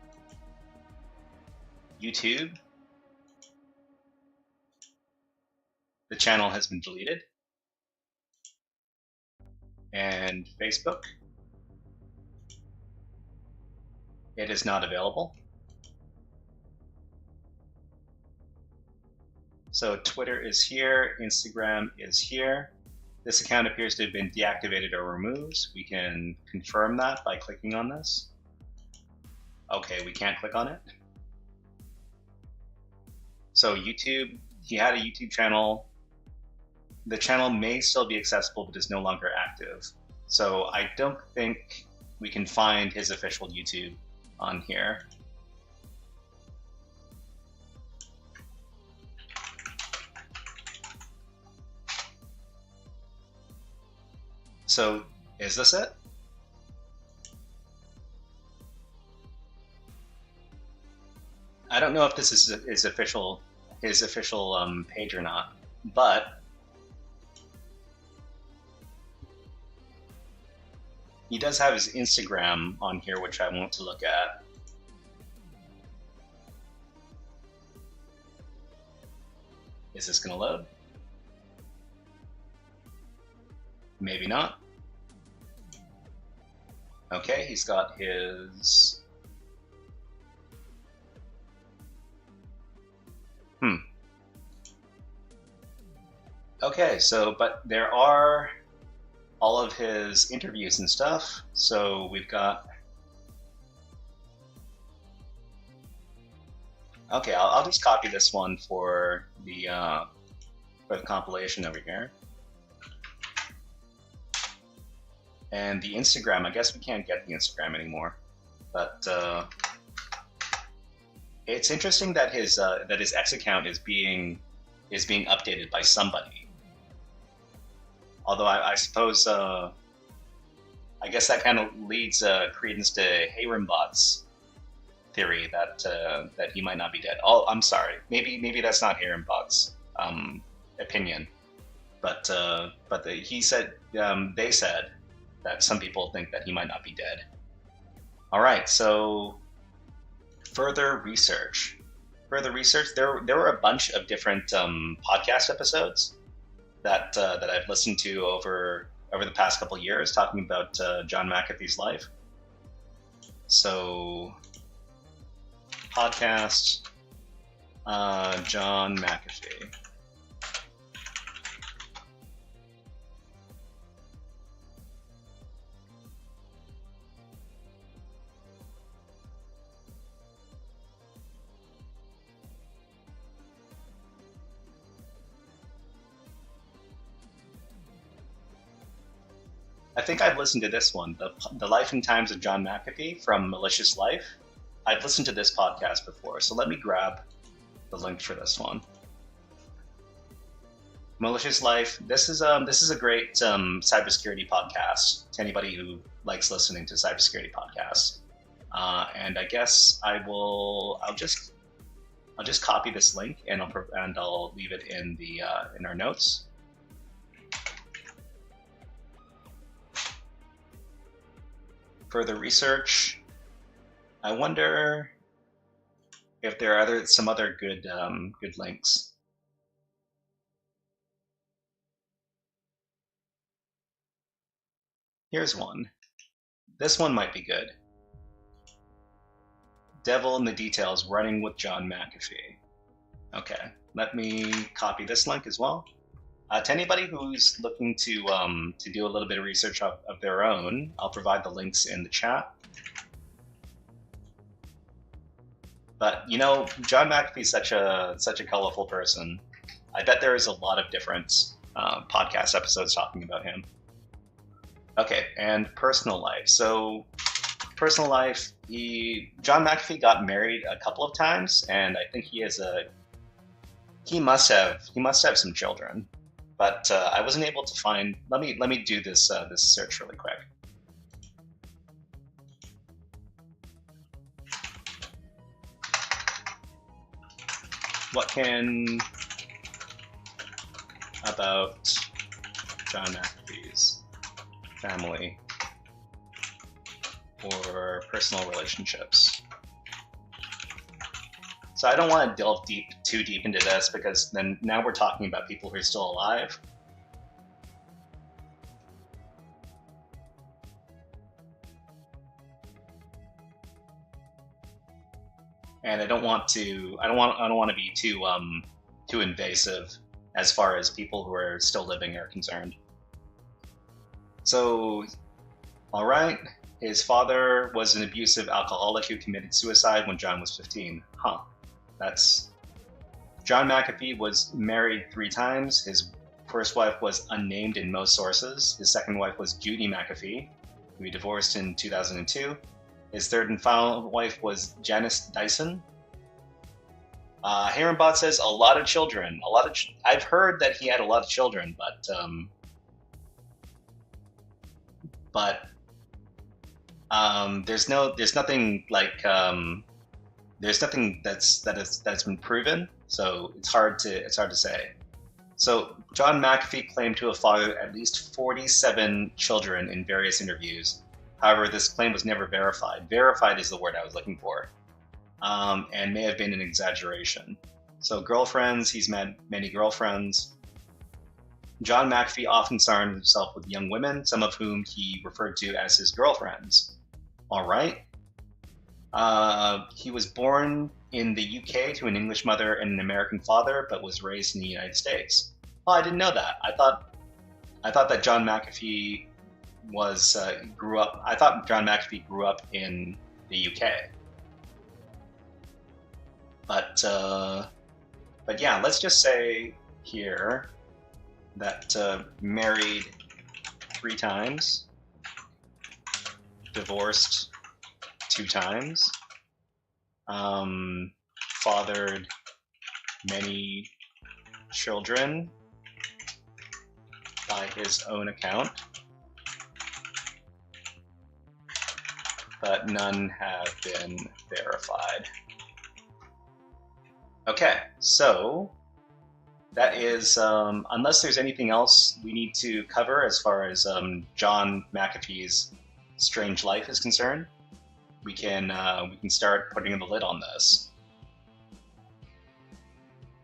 YouTube. The channel has been deleted. And Facebook. It is not available. So Twitter is here, Instagram is here. This account appears to have been deactivated or removed. We can confirm that by clicking on this. Okay, we can't click on it. So YouTube, he had a YouTube channel. The channel may still be accessible, but is no longer active. So I don't think we can find his official YouTube on here. So is this it? I don't know if this is his official page or not, but he does have his Instagram on here, which I want to look at. Is this going to load? Maybe not. Okay, he's got his... Okay, so, but there are all of his interviews and stuff. So we've got... Okay, I'll just copy this one for the compilation over here. And the Instagram, I guess we can't get the Instagram anymore. But it's interesting that his X account is being updated by somebody. Although I suppose I guess that kind of leads credence to Hayrimbot's theory that he might not be dead. Oh, I'm sorry. Maybe that's not Hayrimbot's opinion, but he said they said that some people think that he might not be dead. All right, so further research. There were a bunch of different podcast episodes that I've listened to over the past couple of years, talking about John McAfee's life. So, podcast John McAfee. I think I've listened to this one, the Life and Times of John McAfee from Malicious Life. I've listened to this podcast before, so let me grab the link for this one. Malicious Life. This is a great cybersecurity podcast to anybody who likes listening to cybersecurity podcasts. And I guess I'll just copy this link and I'll leave it in our notes. Further research. I wonder if there are some other good links. Here's one. This one might be good. Devil in the Details, Running with John McAfee. Okay, let me copy this link as well. To anybody who's looking to do a little bit of research of their own, I'll provide the links in the chat. But you know, John McAfee's such a colorful person. I bet there is a lot of different podcast episodes talking about him. Okay, and personal life. So, personal life. John McAfee got married a couple of times, and I think he must have some children. But I wasn't able to find. Let me do this search really quick. What can about John McAfee's family or personal relationships? So I don't want to delve too deep into this, because then now we're talking about people who are still alive. And I don't want to be too invasive as far as people who are still living are concerned. So, all right, his father was an abusive alcoholic who committed suicide when John was 15. Huh. John McAfee was married 3 times. His first wife was unnamed in most sources. His second wife was Judy McAfee, who he divorced in 2002. His third and final wife was Janice Dyson. Herrenbot says a lot of children. I've heard that he had a lot of children, but there's nothing that's been proven, so it's hard to say. So John McAfee claimed to have fathered at least 47 children in various interviews. However, this claim was never verified. Verified is the word I was looking for, and may have been an exaggeration. So girlfriends, he's met many girlfriends. John McAfee often surrounded himself with young women, some of whom he referred to as his girlfriends. All right. He was born in the UK to an English mother and an American father, but was raised in the United States. Oh, I didn't know that. I thought that John McAfee grew up in the UK. But yeah, let's just say here that married 3 times. divorced 2 times, fathered many children by his own account, but none have been verified. Okay, so that is, unless there's anything else we need to cover as far as John McAfee's strange life is concerned, we can start putting the lid on this.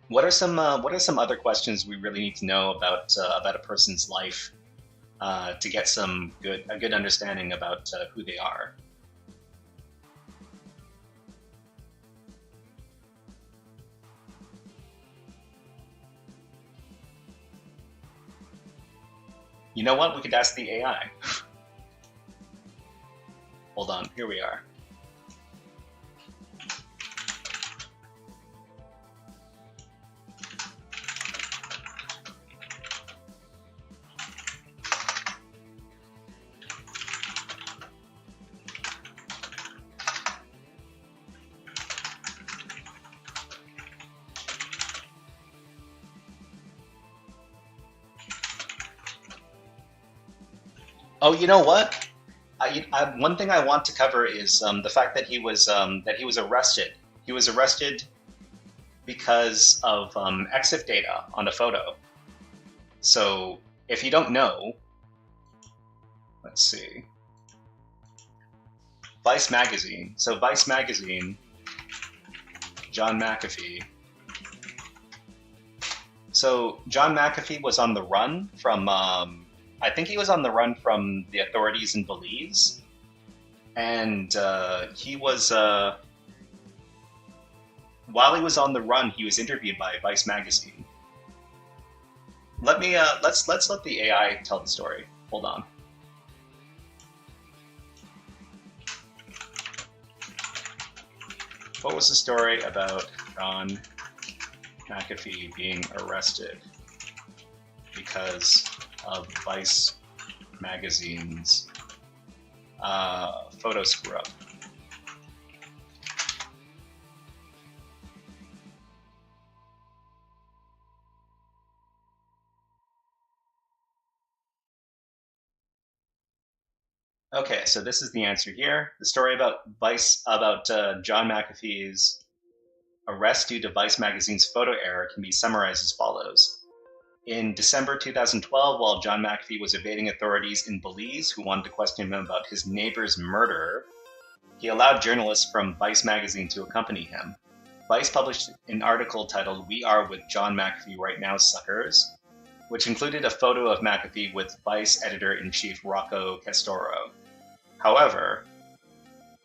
What are some other questions we really need to know about a person's life to get a good understanding about who they are? You know what? We could ask the AI. Hold on, here we are. Oh, you know what? One thing I want to cover is the fact that he was arrested. He was arrested because of EXIF data on a photo. So if you don't know, let's see, Vice Magazine. So Vice Magazine, John McAfee. So John McAfee was on the run from. I think he was on the run from the authorities in Belize, and he was while he was on the run, he was interviewed by Vice Magazine. Let me let's let the AI tell the story. Hold on. What was the story about John McAfee being arrested because of Vice Magazine's photo screw up? Okay, so this is the answer here. The story about John McAfee's arrest due to Vice Magazine's photo error can be summarized as follows. In December 2012, while John McAfee was evading authorities in Belize who wanted to question him about his neighbor's murder, he allowed journalists from Vice Magazine to accompany him. Vice published an article titled "We Are with John McAfee Right Now, Suckers," which included a photo of McAfee with Vice editor-in-chief Rocco Castoro. However,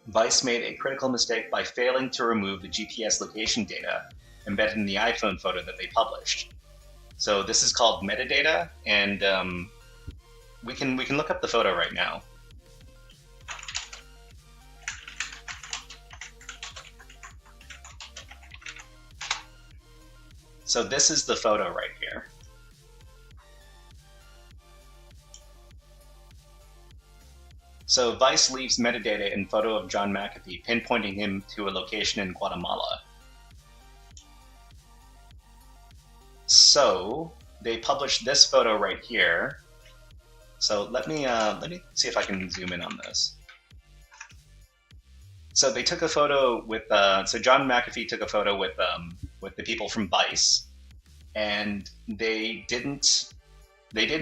Vice made a critical mistake by failing to remove the GPS location data embedded in the iPhone photo that they published. So this is called metadata, and we can look up the photo right now. So this is the photo right here. So Vice leaves metadata in photo of John McAfee, pinpointing him to a location in Guatemala. So they published this photo right here. So let me see if I can zoom in on this. So they took a photo with so John McAfee took a photo with the people from Vice, and they didn't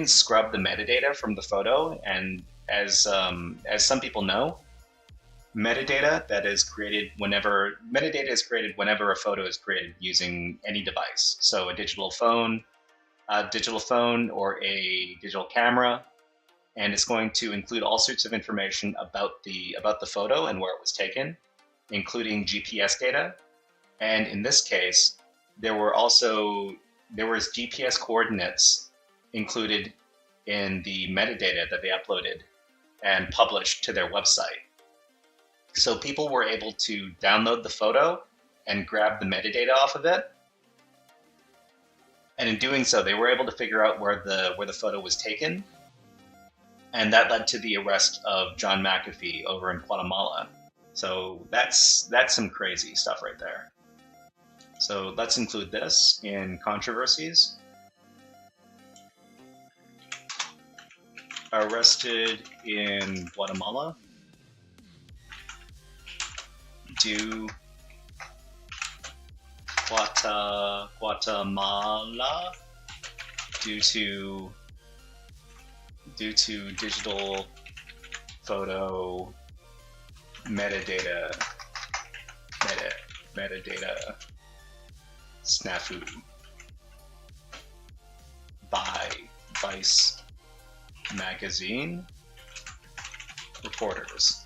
scrub the metadata from the photo. And as some people know, metadata is created whenever a photo is created using any device. So a digital phone or a digital camera, and it's going to include all sorts of information about the photo and where it was taken, including GPS data. And in this case, there was GPS coordinates included in the metadata that they uploaded and published to their website. So people were able to download the photo and grab the metadata off of it. And in doing so, they were able to figure out where the photo was taken. And that led to the arrest of John McAfee over in Guatemala. So that's some crazy stuff right there. So let's include this in controversies. Arrested in Guatemala due Guatemala due to digital photo metadata snafu by Vice magazine reporters.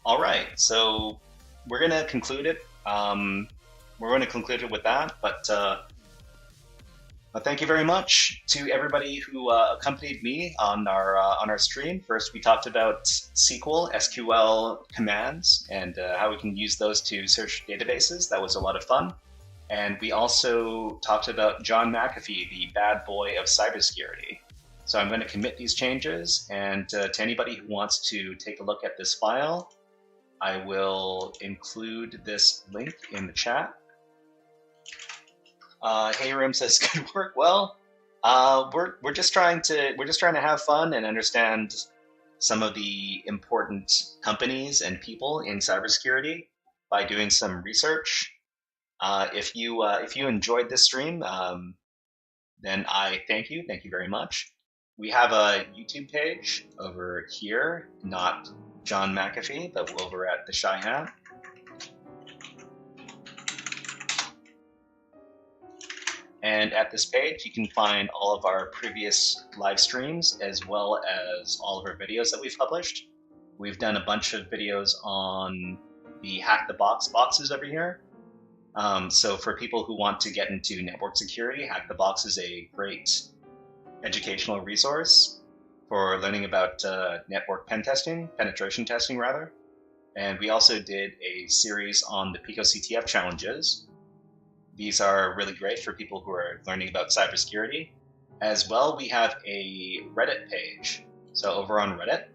All right, so we're gonna conclude it. We're going to conclude it with that, but thank you very much to everybody who accompanied me on our stream. First, we talked about SQL commands and how we can use those to search databases. That was a lot of fun. And we also talked about John McAfee, the bad boy of cybersecurity. So I'm going to commit these changes, and to anybody who wants to take a look at this file, I will include this link in the chat. Hey Rim says good work. Well, we're just trying to have fun and understand some of the important companies and people in cybersecurity by doing some research. If you enjoyed this stream, then I thank you very much. We have a YouTube page over here, not John McAfee, but over at the Shy Hat. And at this page, you can find all of our previous live streams as well as all of our videos that we've published. We've done a bunch of videos on the Hack the Box boxes over here. So for people who want to get into network security, Hack the Box is a great educational resource for learning about network penetration testing rather. And we also did a series on the Pico CTF challenges. These are really great for people who are learning about cybersecurity. As well, we have a Reddit page. So over on Reddit,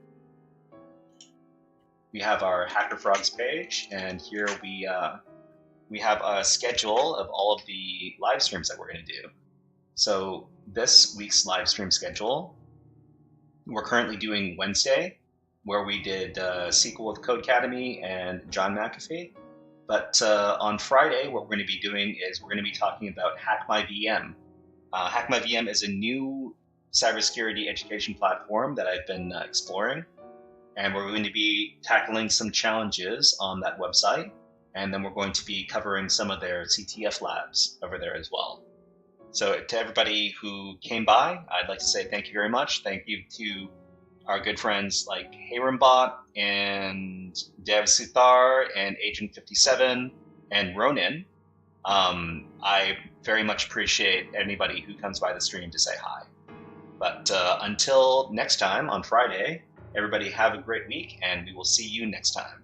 we have our HackerFrogs page, and here we have a schedule of all of the live streams that we're going to do. So this week's live stream schedule, we're currently doing Wednesday, where we did SQL with Codecademy and John McAfee. But on Friday, what we're going to be doing is we're going to be talking about Hack My VM. Hack My VM is a new cybersecurity education platform that I've been exploring. And we're going to be tackling some challenges on that website. And then we're going to be covering some of their CTF labs over there as well. So to everybody who came by, I'd like to say thank you very much. Thank you to our good friends like Hayrimbot and Dev Suthar and Agent 57 and Ronin. I very much appreciate anybody who comes by the stream to say hi. But until next time on Friday, everybody have a great week, and we will see you next time.